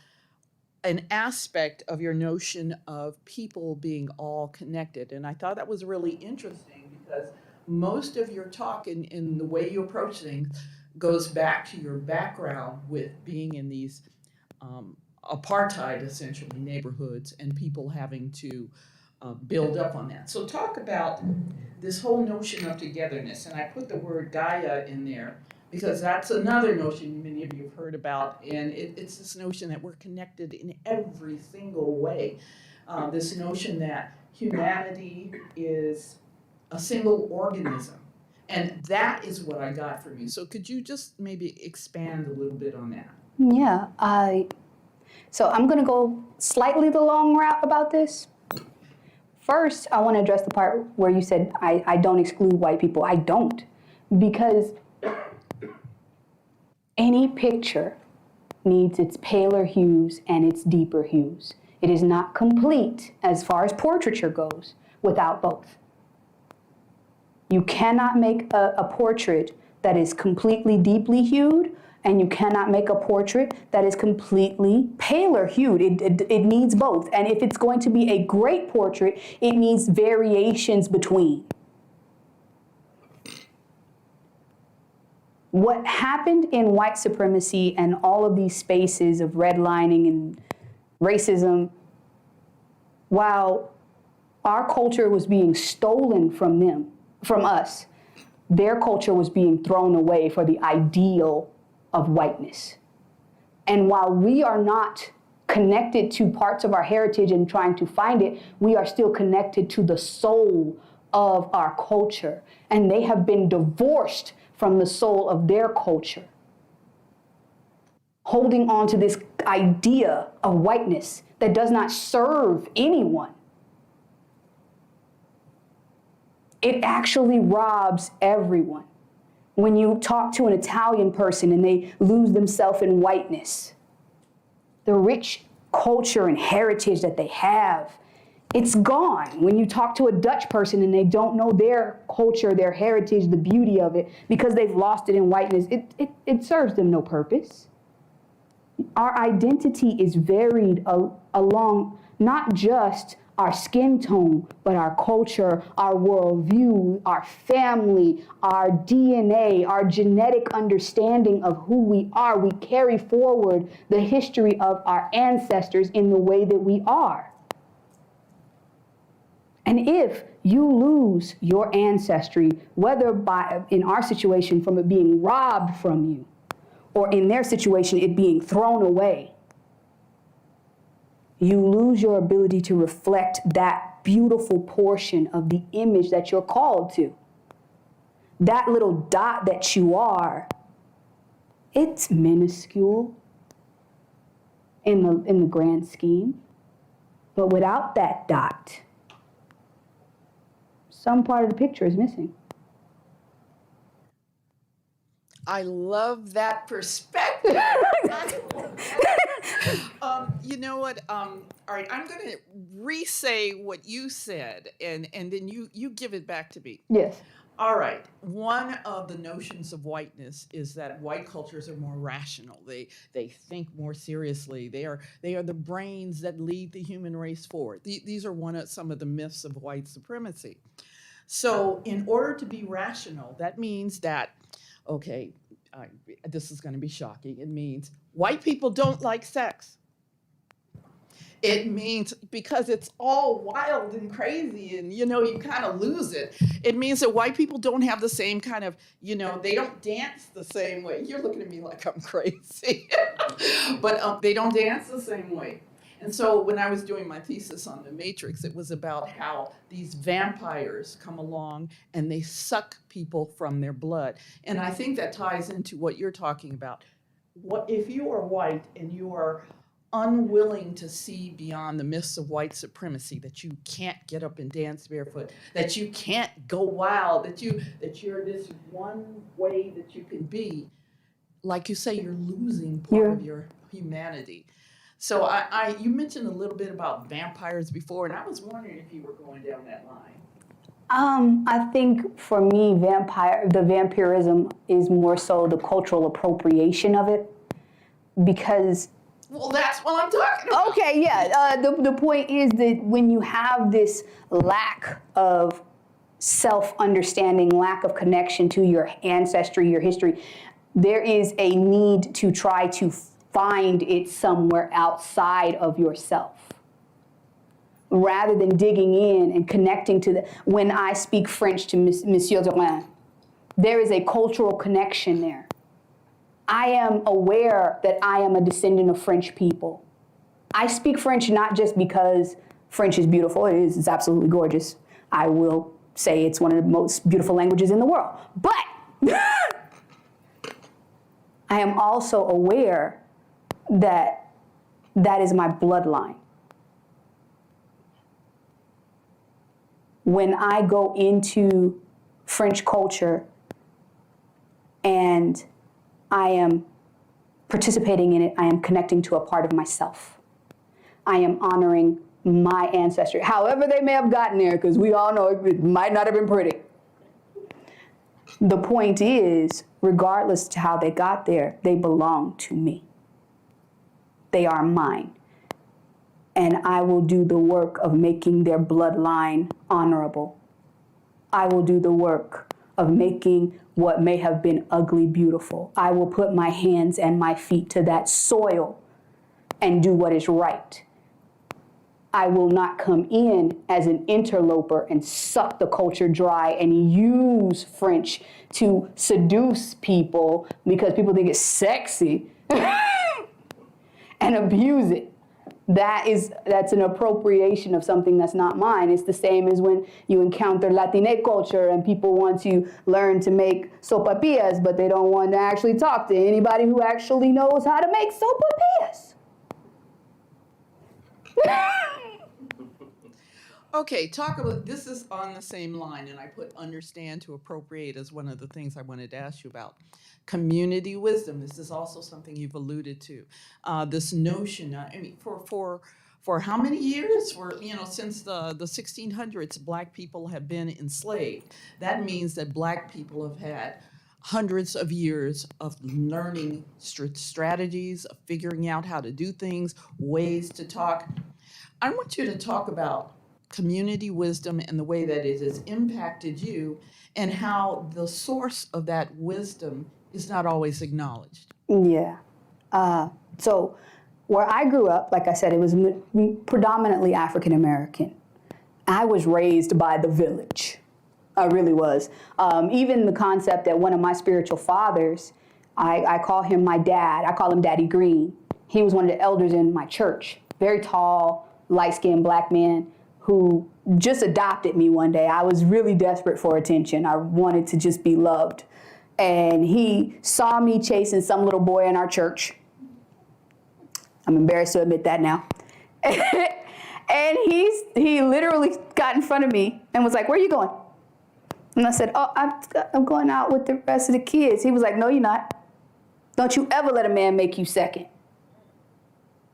an aspect of your notion of people being all connected. And I thought that was really interesting because most of your talk in the way you approach things goes back to your background with being in these apartheid, essentially, neighborhoods and people having to build up on that. So talk about this whole notion of togetherness. And I put the word Gaia in there because that's another notion many of you have heard about. And it's this notion that we're connected in every single way. This notion that humanity is a single organism. And that is what I got from you. So could you just maybe expand a little bit on that? Yeah, so I'm going to go slightly the long route about this. First, I want to address the part where you said I don't exclude white people. I don't, because any picture needs its paler hues and its deeper hues. It is not complete as far as portraiture goes without both. You cannot make a portrait that is completely deeply hued, and you cannot make a portrait that is completely paler hued. It needs both. And if it's going to be a great portrait, it needs variations between. What happened in white supremacy and all of these spaces of redlining and racism, while our culture was being stolen from us, their culture was being thrown away for the ideal of whiteness. And while we are not connected to parts of our heritage and trying to find it, we are still connected to the soul of our culture. And they have been divorced from the soul of their culture, holding on to this idea of whiteness that does not serve anyone. It actually robs everyone. When you talk to an Italian person and they lose themselves in whiteness, the rich culture and heritage that they have, it's gone. When you talk to a Dutch person and they don't know their culture, their heritage, the beauty of it, because they've lost it in whiteness, it serves them no purpose. Our identity is varied along not just our skin tone, but our culture, our worldview, our family, our DNA, our genetic understanding of who we are. We carry forward the history of our ancestors in the way that we are. And if you lose your ancestry, whether in our situation from it being robbed from you, or in their situation it being thrown away, you lose your ability to reflect that beautiful portion of the image that you're called to. That little dot that you are, it's minuscule in the grand scheme. But without that dot, some part of the picture is missing. I love that perspective. You know what? All right, I'm going to re-say what you said, and then you give it back to me. Yes. All right. One of the notions of whiteness is that white cultures are more rational. They think more seriously. They are the brains that lead the human race forward. These are some of the myths of white supremacy. So in order to be rational, that means that, okay, this is going to be shocking. It means white people don't like sex. It means because it's all wild and crazy and, you kind of lose it. It means that white people don't have the same kind of, they don't dance the same way. You're looking at me like I'm crazy. But they don't dance the same way. And so when I was doing my thesis on the Matrix, it was about how these vampires come along and they suck people from their blood. And I think that ties into what you're talking about. What if you are white and you are unwilling to see beyond the myths of white supremacy, that you can't get up and dance barefoot, that you can't go wild, that you're this one way that you can be, like you say, you're losing part of your humanity. So you mentioned a little bit about vampires before, and I was wondering if you were going down that line. I think for me, the vampirism is more so the cultural appropriation of it, because. Well, that's what I'm talking about. Okay, yeah. The point is that when you have this lack of self-understanding, lack of connection to your ancestry, your history, there is a need to try to find it somewhere outside of yourself, rather than digging in and connecting to when I speak French to Monsieur Dorin, there is a cultural connection there. I am aware that I am a descendant of French people. I speak French not just because French is beautiful. It is. It's absolutely gorgeous. I will say it's one of the most beautiful languages in the world. But I am also aware that that is my bloodline. When I go into French culture and I am participating in it, I am connecting to a part of myself. I am honoring my ancestry, however they may have gotten there, because we all know it might not have been pretty. The point is, regardless to how they got there, they belong to me. They are mine. And I will do the work of making their bloodline honorable. I will do the work of making what may have been ugly beautiful. I will put my hands and my feet to that soil and do what is right. I will not come in as an interloper and suck the culture dry and use French to seduce people because people think it's sexy and abuse it. That's an appropriation of something that's not mine. It's the same as when you encounter Latinx culture and people want to learn to make sopapillas, but they don't want to actually talk to anybody who actually knows how to make sopapillas. Okay, talk about, this is on the same line, and I put understand to appropriate as one of the things I wanted to ask you about. Community wisdom, this is also something you've alluded to. This notion, for how many years? Since the 1600s, Black people have been enslaved. That means that Black people have had hundreds of years of learning strategies, of figuring out how to do things, ways to talk. I want you to talk about community wisdom and the way that it has impacted you and how the source of that wisdom is not always acknowledged. Yeah. So where I grew up, like I said, it was predominantly African American. I was raised by the village. I really was. Even the concept that one of my spiritual fathers, I call him my dad. I call him Daddy Green. He was one of the elders in my church. Very tall, light-skinned Black man who just adopted me one day. I was really desperate for attention. I wanted to just be loved. And he saw me chasing some little boy in our church. I'm embarrassed to admit that now. And he literally got in front of me and was like, "Where are you going?" And I said, "Oh, I'm going out with the rest of the kids." He was like, "No, you're not. Don't you ever let a man make you second.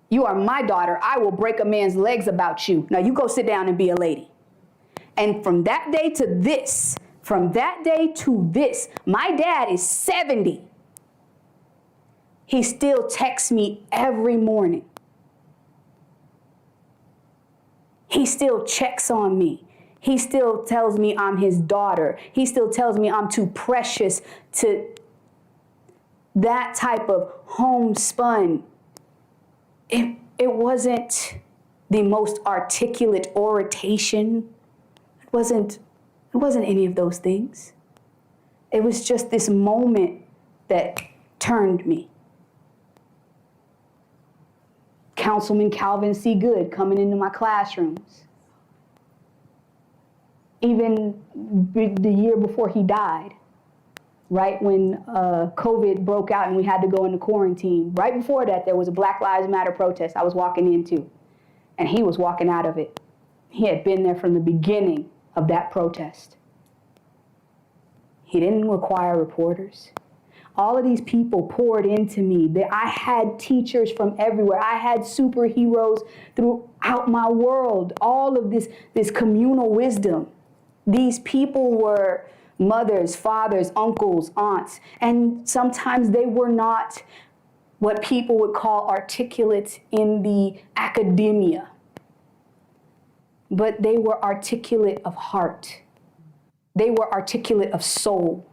You are my daughter. I will break a man's legs about you. Now you go sit down and be a lady. And from that day to this, my dad is 70. He still texts me every morning. He still checks on me. He still tells me I'm his daughter. He still tells me I'm too precious to that type of homespun. It wasn't the most articulate oration. It wasn't any of those things. It was just this moment that turned me. Councilman Calvin C. Good coming into my classrooms. Even the year before he died, right when COVID broke out and we had to go into quarantine. Right before that, there was a Black Lives Matter protest I was walking into, and he was walking out of it. He had been there from the beginning of that protest. He didn't require reporters. All of these people poured into me. I had teachers from everywhere. I had superheroes throughout my world. All of this communal wisdom. These people were mothers, fathers, uncles, aunts, and sometimes they were not what people would call articulate in the academia, but they were articulate of heart. They were articulate of soul.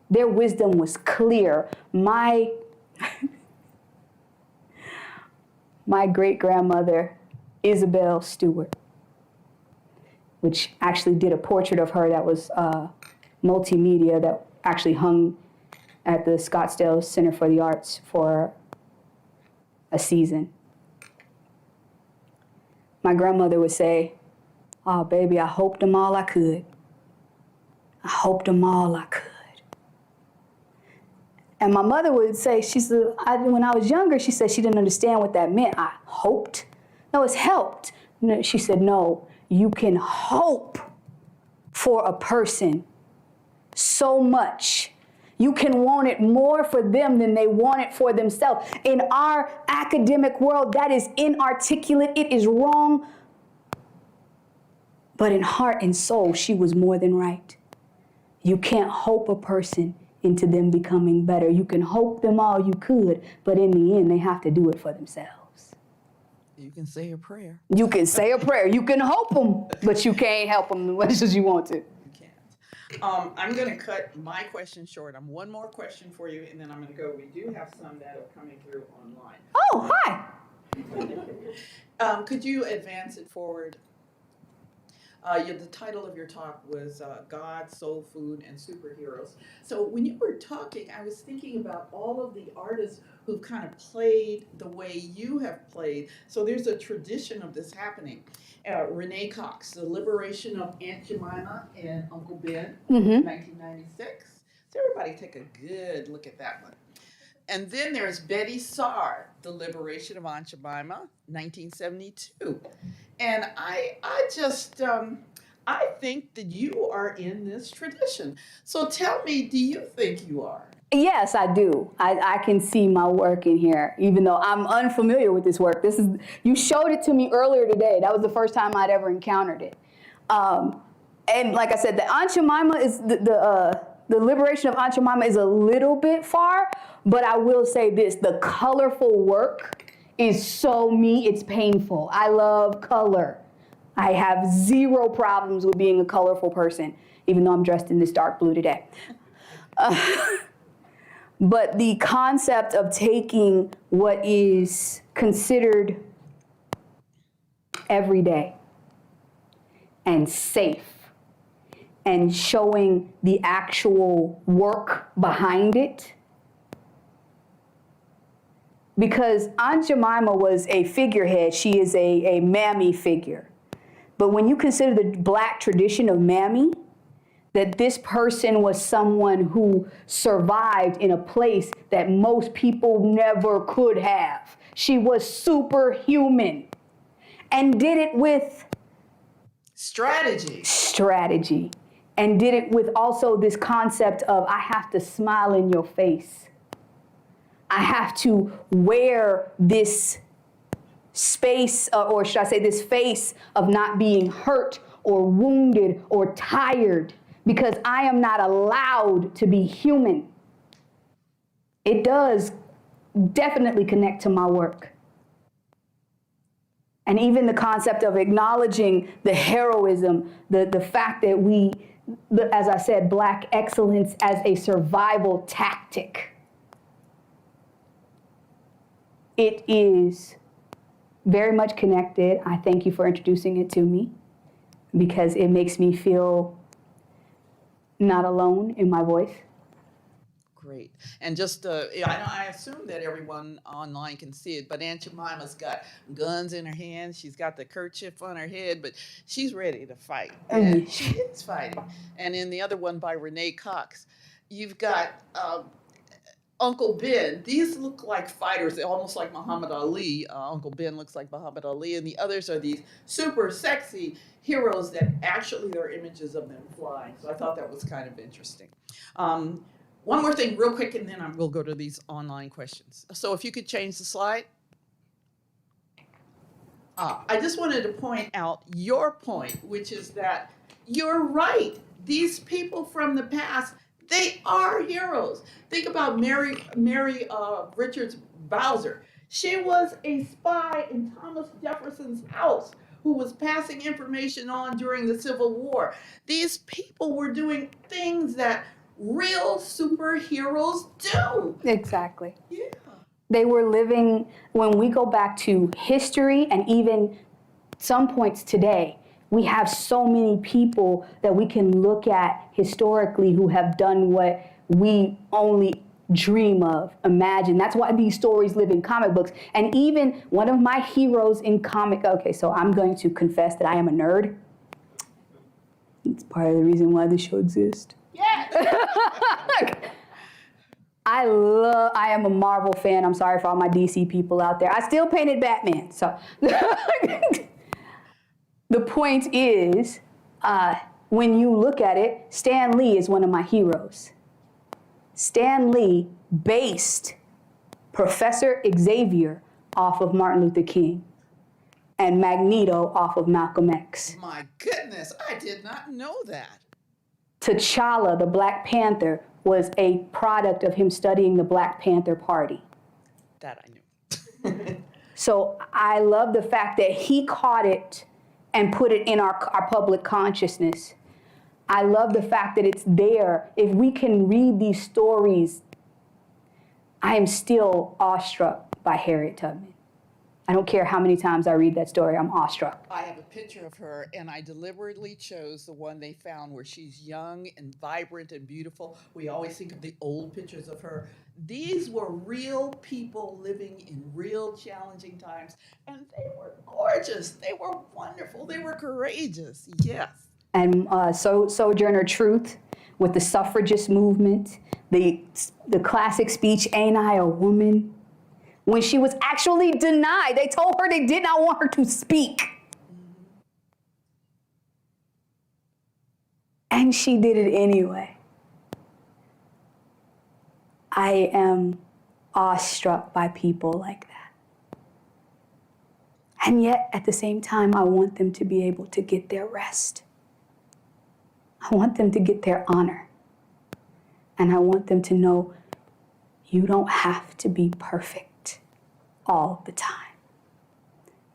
Their wisdom was clear. My great-grandmother, Isabel Stewart, which actually did a portrait of her that was multimedia, that actually hung at the Scottsdale Center for the Arts for a season. My grandmother would say, "Oh, baby, I hoped them all I could. I hoped them all I could." And my mother would say, she said, when I was younger, she said she didn't understand what that meant. I hoped. No, it's helped. No, she said, no, you can hope for a person so much. You can want it more for them than they want it for themselves. In our academic world, that is inarticulate. It is wrong. But in heart and soul, she was more than right. You can't hope a person into them becoming better. You can hope them all you could, but in the end, they have to do it for themselves. You can say a prayer. You can say a prayer. You can hope them, but you can't help them as much as you want to. You can't. I'm going to cut my question short. I'm one more question for you, and then I'm going to go. We do have some that are coming through online. Oh, hi. Could you advance it forward? The title of your talk was God, Soul Food, and Superheroes. So when you were talking, I was thinking about all of the artists who've kind of played the way you have played. So there's a tradition of this happening. Renee Cox, The Liberation of Aunt Jemima and Uncle Ben, 1996. So everybody take a good look at that one. And then there's Betty Saar, The Liberation of Aunt Jemima, 1972. And I think that you are in this tradition. So tell me, do you think you are? Yes, I do. I can see my work in here, even though I'm unfamiliar with this work. You showed it to me earlier today. That was the first time I'd ever encountered it. And like I said, the Aunt Jemima is the liberation of Aunt Jemima is a little bit far, but I will say this: the colorful work is so me. It's painful. I love color. I have zero problems with being a colorful person, even though I'm dressed in this dark blue today. But the concept of taking what is considered everyday and safe and showing the actual work behind it. Because Aunt Jemima was a figurehead, she is a mammy figure. But when you consider the Black tradition of mammy, that this person was someone who survived in a place that most people never could have. She was superhuman and did it with strategy. And did it with also this concept of, I have to smile in your face. I have to wear this space, or should I say this face of not being hurt or wounded or tired, because I am not allowed to be human. It does definitely connect to my work. And even the concept of acknowledging the heroism, the fact that we, as I said, Black excellence as a survival tactic. It is very much connected. I thank you for introducing it to me, because it makes me feel not alone in my voice. Great. And just, I assume that everyone online can see it, but Aunt Jemima's got guns in her hands. She's got the kerchief on her head, but she's ready to fight. And she is fighting. And in the other one by Renee Cox, you've got Uncle Ben. These look like fighters, almost like Muhammad Ali. Uncle Ben looks like Muhammad Ali, and the others are these super sexy heroes that actually they're images of them flying. So I thought that was kind of interesting. One more thing real quick, and then we'll go to these online questions. So if you could change the slide. I just wanted to point out your point, which is that you're right. These people from the past, they are heroes. Think about Mary Richards Bowser. She was a spy in Thomas Jefferson's house who was passing information on during the Civil War. These people were doing things that real superheroes do. Exactly. Yeah. They were living, when we go back to history and even some points today, we have so many people that we can look at historically who have done what we only dream of, imagine. That's why these stories live in comic books. And even one of my heroes in comic, okay, so I'm going to confess that I am a nerd. It's part of the reason why the show exists. I am a Marvel fan. I'm sorry for all my DC people out there. I still painted Batman. So the point is, when you look at it, Stan Lee is one of my heroes. Stan Lee based Professor Xavier off of Martin Luther King and Magneto off of Malcolm X. My goodness, I did not know that. T'Challa, the Black Panther, was a product of him studying the Black Panther Party. That I knew. So I love the fact that he caught it and put it in our public consciousness. I love the fact that it's there. If we can read these stories, I am still awestruck by Harriet Tubman. I don't care how many times I read that story, I'm awestruck. I have a picture of her, and I deliberately chose the one they found where she's young and vibrant and beautiful. We always think of the old pictures of her. These were real people living in real challenging times, and they were gorgeous. They were wonderful. They were courageous. Yes. And Sojourner Truth with the suffragist movement, the classic speech, "Ain't I a woman?" When she was actually denied, they told her they did not want her to speak. And she did it anyway. I am awestruck by people like that. And yet, at the same time, I want them to be able to get their rest. I want them to get their honor. And I want them to know you don't have to be perfect all the time.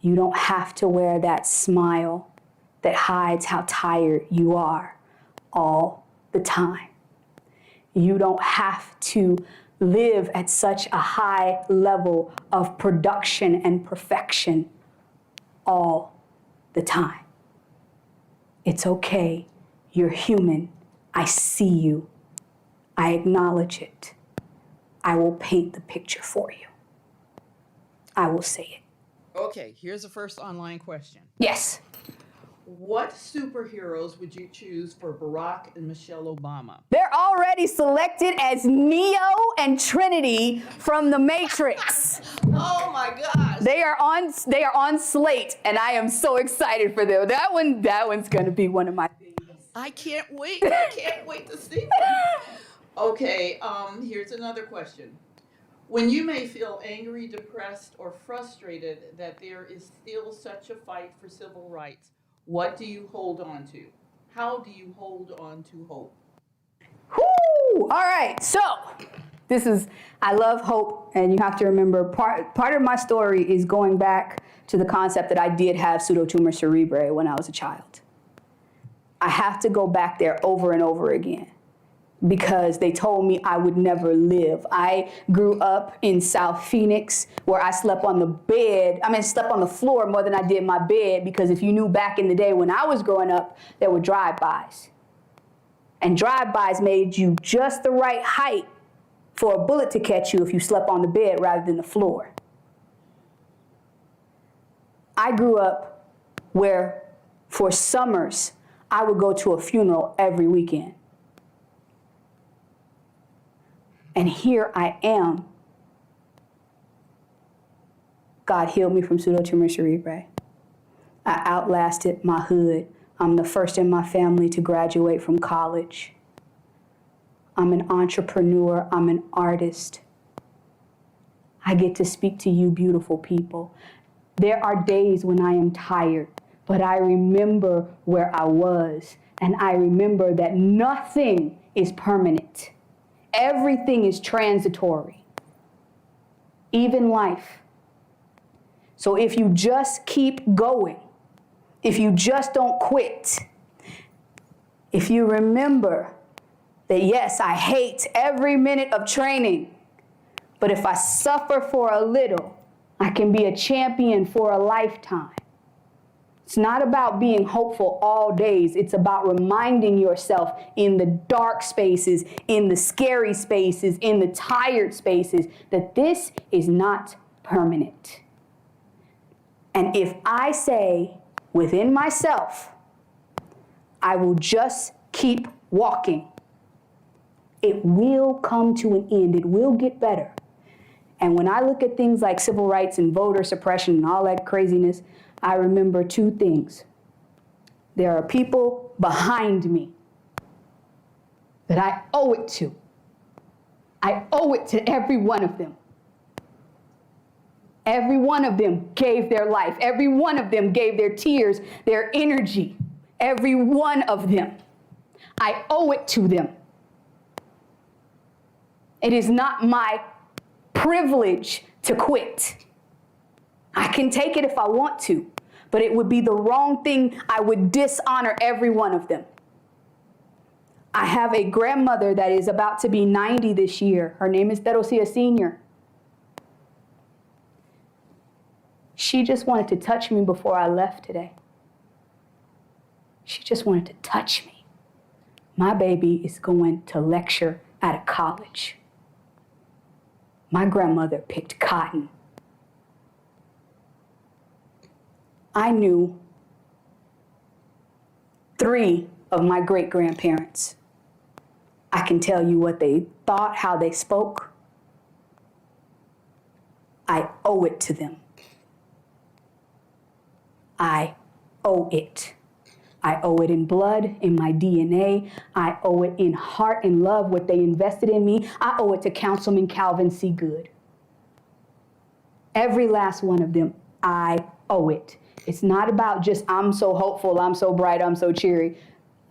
You don't have to wear that smile that hides how tired you are all the time. You don't have to live at such a high level of production and perfection all the time. It's okay. You're human. I see you. I acknowledge it. I will paint the picture for you. I will say it. Okay, here's the first online question. Yes. What superheroes would you choose for Barack and Michelle Obama? They're already selected as Neo and Trinity from The Matrix. Oh my gosh. They are on slate, and I am so excited for them. That one's gonna be one of my favorites. I can't wait. I can't wait to see them. Okay, here's another question. When you may feel angry, depressed, or frustrated that there is still such a fight for civil rights, what do you hold on to? How do you hold on to hope? Whoo! All right, so I love hope, and you have to remember part of my story is going back to the concept that I did have pseudotumor cerebrae when I was a child. I have to go back there over and over again, because they told me I would never live. I grew up in South Phoenix where I slept on the floor more than I did my bed, because if you knew back in the day when I was growing up, there were drive-bys. And drive-bys made you just the right height for a bullet to catch you if you slept on the bed rather than the floor. I grew up where for summers, I would go to a funeral every weekend. And here I am. God healed me from pseudotumor cerebrae. I outlasted my hood. I'm the first in my family to graduate from college. I'm an entrepreneur. I'm an artist. I get to speak to you beautiful people. There are days when I am tired, but I remember where I was, and I remember that nothing is permanent. Everything is transitory, even life. So if you just keep going, if you just don't quit, if you remember that, yes, I hate every minute of training, but if I suffer for a little, I can be a champion for a lifetime. It's not about being hopeful all days. It's about reminding yourself in the dark spaces, in the scary spaces, in the tired spaces, that this is not permanent. And if I say within myself, I will just keep walking, it will come to an end. It will get better. And when I look at things like civil rights and voter suppression and all that craziness, I remember two things. There are people behind me that I owe it to. I owe it to every one of them. Every one of them gave their life. Every one of them gave their tears, their energy. Every one of them. I owe it to them. It is not my privilege to quit. I can take it if I want to, but it would be the wrong thing. I would dishonor every one of them. I have a grandmother that is about to be 90 this year. Her name is Therosia Sr. She just wanted to touch me before I left today. She just wanted to touch me. My baby is going to lecture at a college. My grandmother picked cotton. I knew 3 of my great-grandparents. I can tell you what they thought, how they spoke. I owe it to them. I owe it. I owe it in blood, in my DNA. I owe it in heart and love, what they invested in me. I owe it to Councilman Calvin C. Good. Every last one of them, I owe it. It's not about just, I'm so hopeful, I'm so bright, I'm so cheery.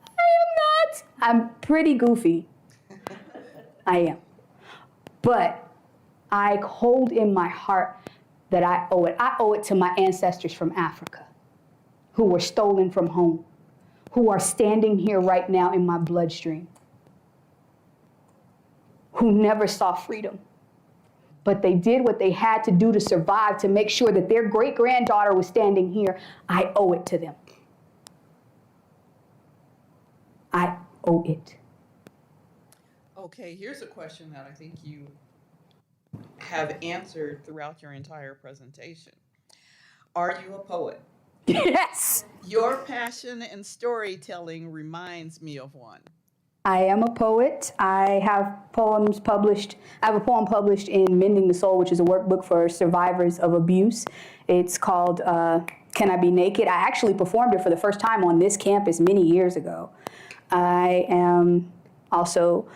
I am not. I'm pretty goofy. I am. But I hold in my heart that I owe it. I owe it to my ancestors from Africa who were stolen from home, who are standing here right now in my bloodstream, who never saw freedom. But they did what they had to do to survive, to make sure that their great-granddaughter was standing here. I owe it to them. I owe it. Okay, here's a question that I think you have answered throughout your entire presentation. Are you a poet? Yes. Your passion and storytelling reminds me of one. I am a poet. I have poems published. I have a poem published in Mending the Soul, which is a workbook for survivors of abuse. It's called Can I Be Naked? I actually performed it for the first time on this campus many years ago. I am also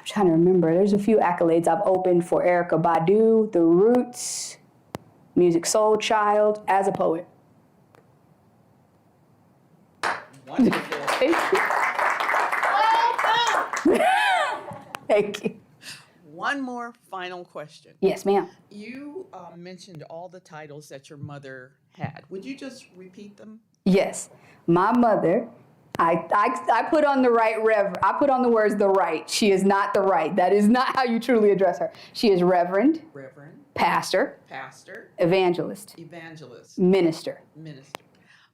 trying to remember. There's a few accolades I've opened for Erykah Badu, The Roots, Music Soul Child, as a poet. Wonderful. Thank you. Thank you. One more final question. Yes, ma'am. You mentioned all the titles that your mother had. Would you just repeat them? Yes, my mother. I put on the right I put on the words the right. She is not the right. That is not how you truly address her. She is Reverend, Pastor, Evangelist, Minister.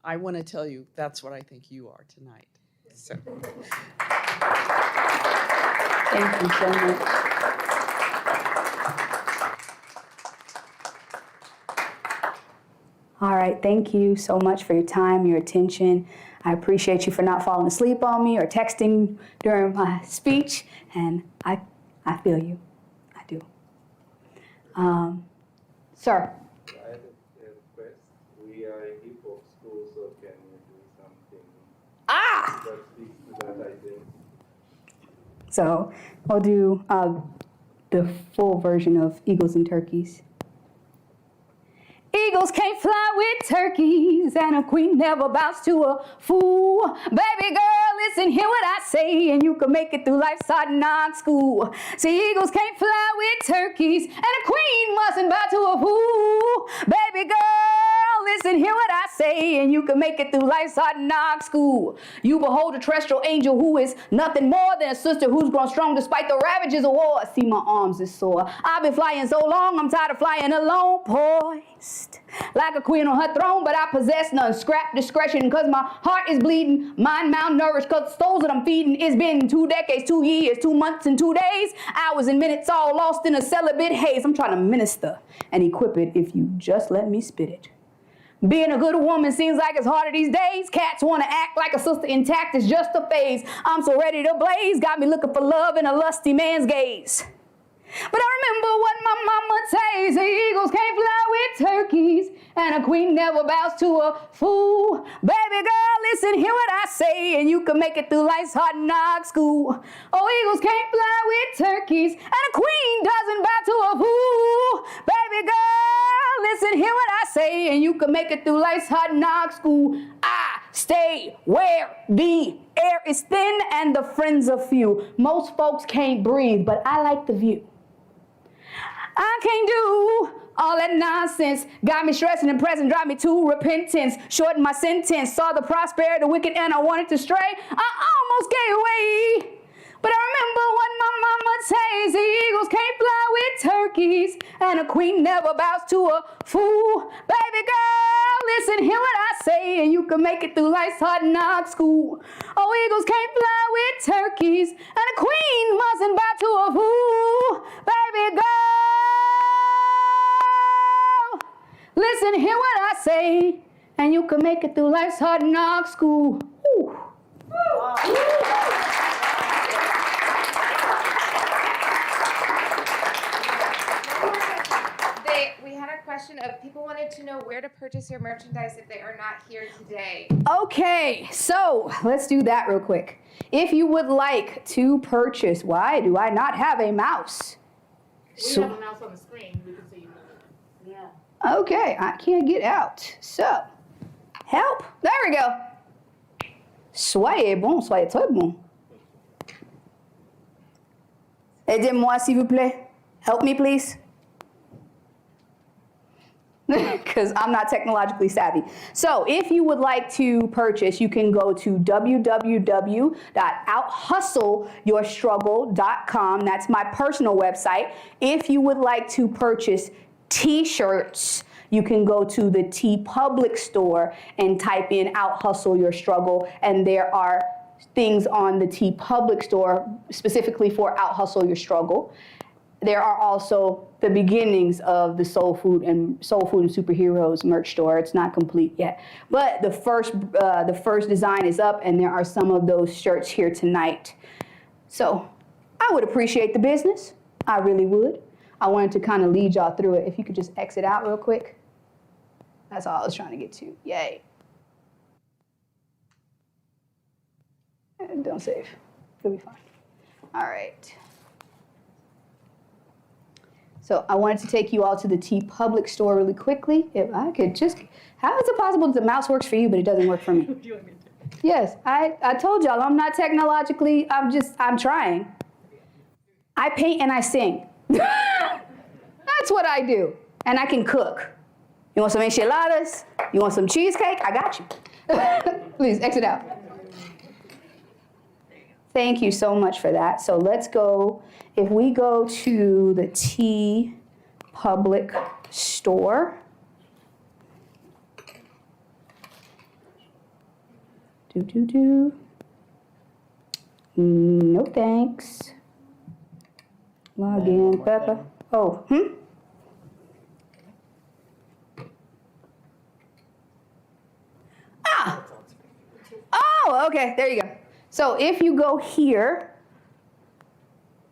I want to tell you, that's what I think you are tonight. So. Thank you so much. All right, thank you so much for your time, your attention. I appreciate you for not falling asleep on me or texting during my speech, and I feel you. I do. Sir. I have a request. We are a hip hop school, so can you do something that speaks to that identity? So I'll do the full version of Eagles and Turkeys. Eagles can't fly with turkeys, and a queen never bows to a fool. Baby girl, listen, hear what I say, and you can make it through life's hard knock school. See, eagles can't fly with turkeys, and a queen mustn't bow to a fool. Baby girl, listen, hear what I say, and you can make it through life's hard knock school. You behold a terrestrial angel who is nothing more than a sister who's grown strong despite the ravages of war. See, my arms is sore. I've been flying so long, I'm tired of flying alone, poised like a queen on her throne, but I possess none. Scrap discretion, cause my heart is bleeding, mind malnourished, cause the souls that I'm feeding. It's been 2 decades, 2 years, 2 months and 2 days, hours and minutes all lost in a celibate haze. I'm trying to minister and equip it if you just let me spit it. Being a good woman seems like it's harder these days. Cats want to act like a sister intact is just a phase. I'm so ready to blaze, got me looking for love in a lusty man's gaze. But I remember what my mama says, the eagles can't fly with turkeys, and a queen never bows to a fool. Baby girl, listen, hear what I say, and you can make it through life's hard knock school. Oh, eagles can't fly with turkeys, and a queen doesn't bow to a fool. Baby girl, listen, hear what I say, and you can make it through life's hard knock school. I stay where the air is thin and the friends are few. Most folks can't breathe, but I like the view. I can't do all that nonsense. Got me stressing and pressing, drive me to repentance. Shorten my sentence, saw the prosperity, the wicked, and I wanted to stray. I almost gave away. But I remember what my mama says, the eagles can't fly with turkeys, and a queen never bows to a fool. Baby girl, listen, hear what I say, and you can make it through life's hard knock school. Oh, eagles can't fly with turkeys, and a queen mustn't bow to a fool. Baby girl, listen, hear what I say, and you can make it through life's hard knock school. Ooh. We had a question of people wanted to know where to purchase your merchandise if they are not here today. Okay, so let's do that real quick. If you would like to purchase, why do I not have a mouse? We have a mouse on the screen. We can see you. Yeah. Okay, I can't get out. So, help. There we go. Soyez bon, soyez très bon. Aidez-moi, s'il vous plaît. Help me, please. Because I'm not technologically savvy. So if you would like to purchase, you can go to www.outhustleyourstruggle.com. That's my personal website. If you would like to purchase t-shirts, you can go to the TeePublic store and type in OutHustle Your Struggle, and there are things on the TeePublic store specifically for OutHustle Your Struggle. There are also the beginnings of the Soul Food and Superheroes merch store. It's not complete yet, but the first design is up, and there are some of those shirts here tonight. So I would appreciate the business. I really would. I wanted to kind of lead y'all through it. If you could just exit out real quick. That's all I was trying to get to. Yay. Don't save. It'll be fine. All right. So I wanted to take you all to the T Public store really quickly. If I could just, how is it possible that the mouse works for you, but it doesn't work for me? Yes, I told y'all I'm not technologically, I'm trying. I paint and I sing. That's what I do. And I can cook. You want some enchiladas? You want some cheesecake? I got you. Please, exit out. Thank you so much for that. So let's go, if we go to the T Public store. No thanks. Log in, Peppa. Oh, Ah! Oh, okay, there you go. So if you go here,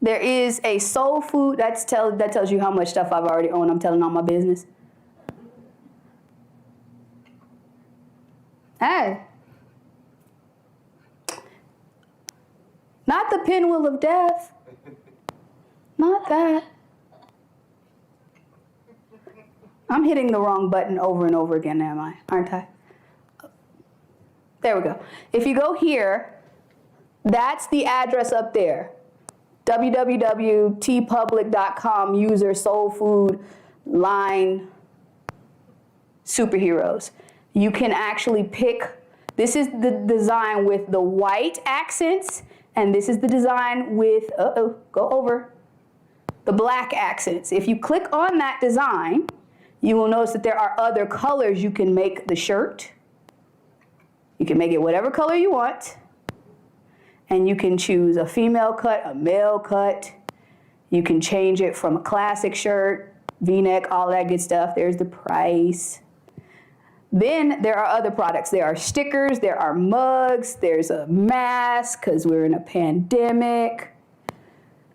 there is a soul food, that tells you how much stuff I've already owned. I'm telling all my business. Hey. Not the pinwheel of death. Not that. I'm hitting the wrong button over and over again, aren't I? There we go. If you go here, that's the address up there. www.tpublic.com user soul food line superheroes. You can actually pick, this is the design with the white accents, and this is the design with, go over, the black accents. If you click on that design, you will notice that there are other colors you can make the shirt. You can make it whatever color you want. And you can choose a female cut, a male cut. You can change it from a classic shirt, V-neck, all that good stuff. There's the price. Then there are other products. There are stickers, there are mugs, there's a mask because we're in a pandemic,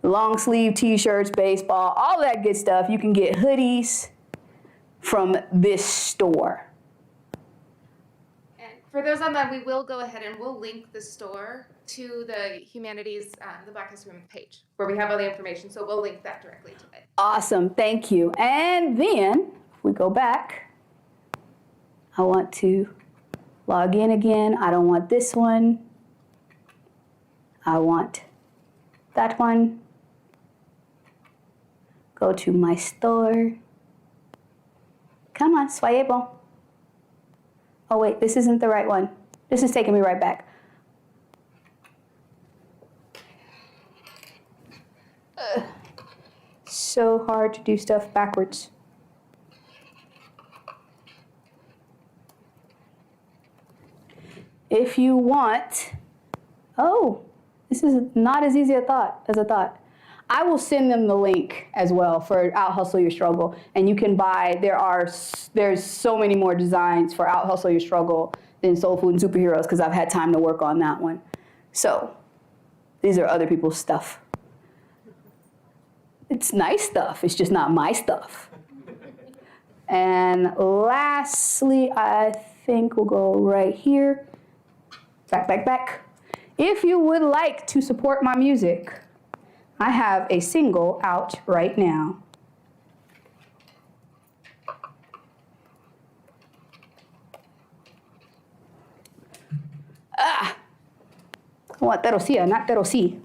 long sleeve t-shirts, baseball, all that good stuff. You can get hoodies from this store. And for those online, we will go ahead and we'll link the store to the Humanities, the Black History Month page where we have all the information. So we'll link that directly to it. Awesome, thank you. And then if we go back, I want to log in again. I don't want this one. I want that one. Go to my store. Come on, soyez bon. Oh wait, this isn't the right one. This is taking me right back. So hard to do stuff backwards. If you want, this is not as easy as I thought. I will send them the link as well for OutHustle Your Struggle, and you can buy. There's so many more designs for OutHustle Your Struggle than Soul Food and Superheroes because I've had time to work on that one. So these are other people's stuff. It's nice stuff. It's just not my stuff. And lastly, I think we'll go right here. Back. If you would like to support my music, I have a single out right now. I want Therosia, not Therosi.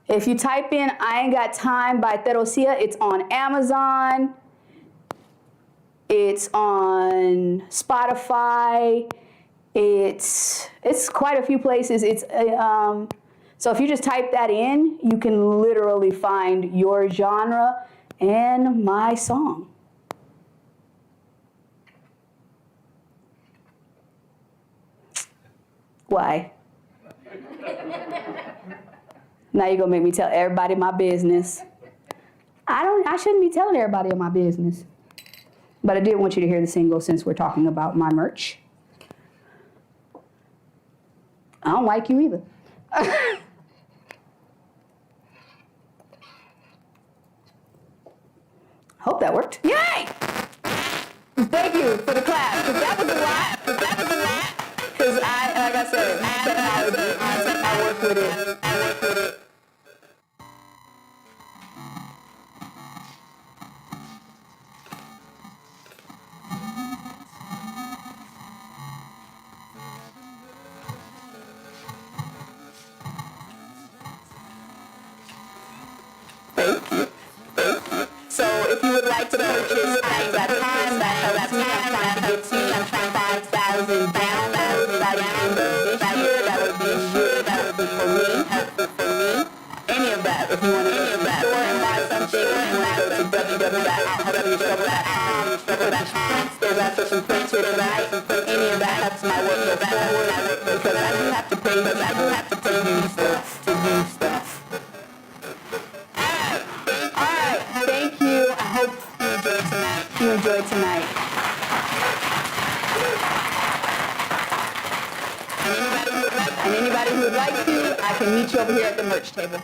If you type in I Ain't Got Time by Therosia, it's on Amazon. It's on Spotify. It's quite a few places. So if you just type that in, you can literally find your genre and my song. Why? Now you're gonna make me tell everybody my business. I shouldn't be telling everybody my business. But I did want you to hear the single since we're talking about my merch. I don't like you either. Hope that worked. Yay! Thank you for the clap. Because that was a lot. Because like I said, technology. I work with it. So if you would like to purchase at that time, that's me. I'm trying to get to 5,000 down by the end of this year. That would be for me, helpful for me. Any of that, if you want to any of that, store and buy something, and go to www.outhustleyourstruggle.com. There's also some prints here tonight. Any of that helps my work go forward because I do have to pay. To do stuff. Thank you. I hope you enjoyed tonight. And anybody who would like to, I can meet you over here at the merch table.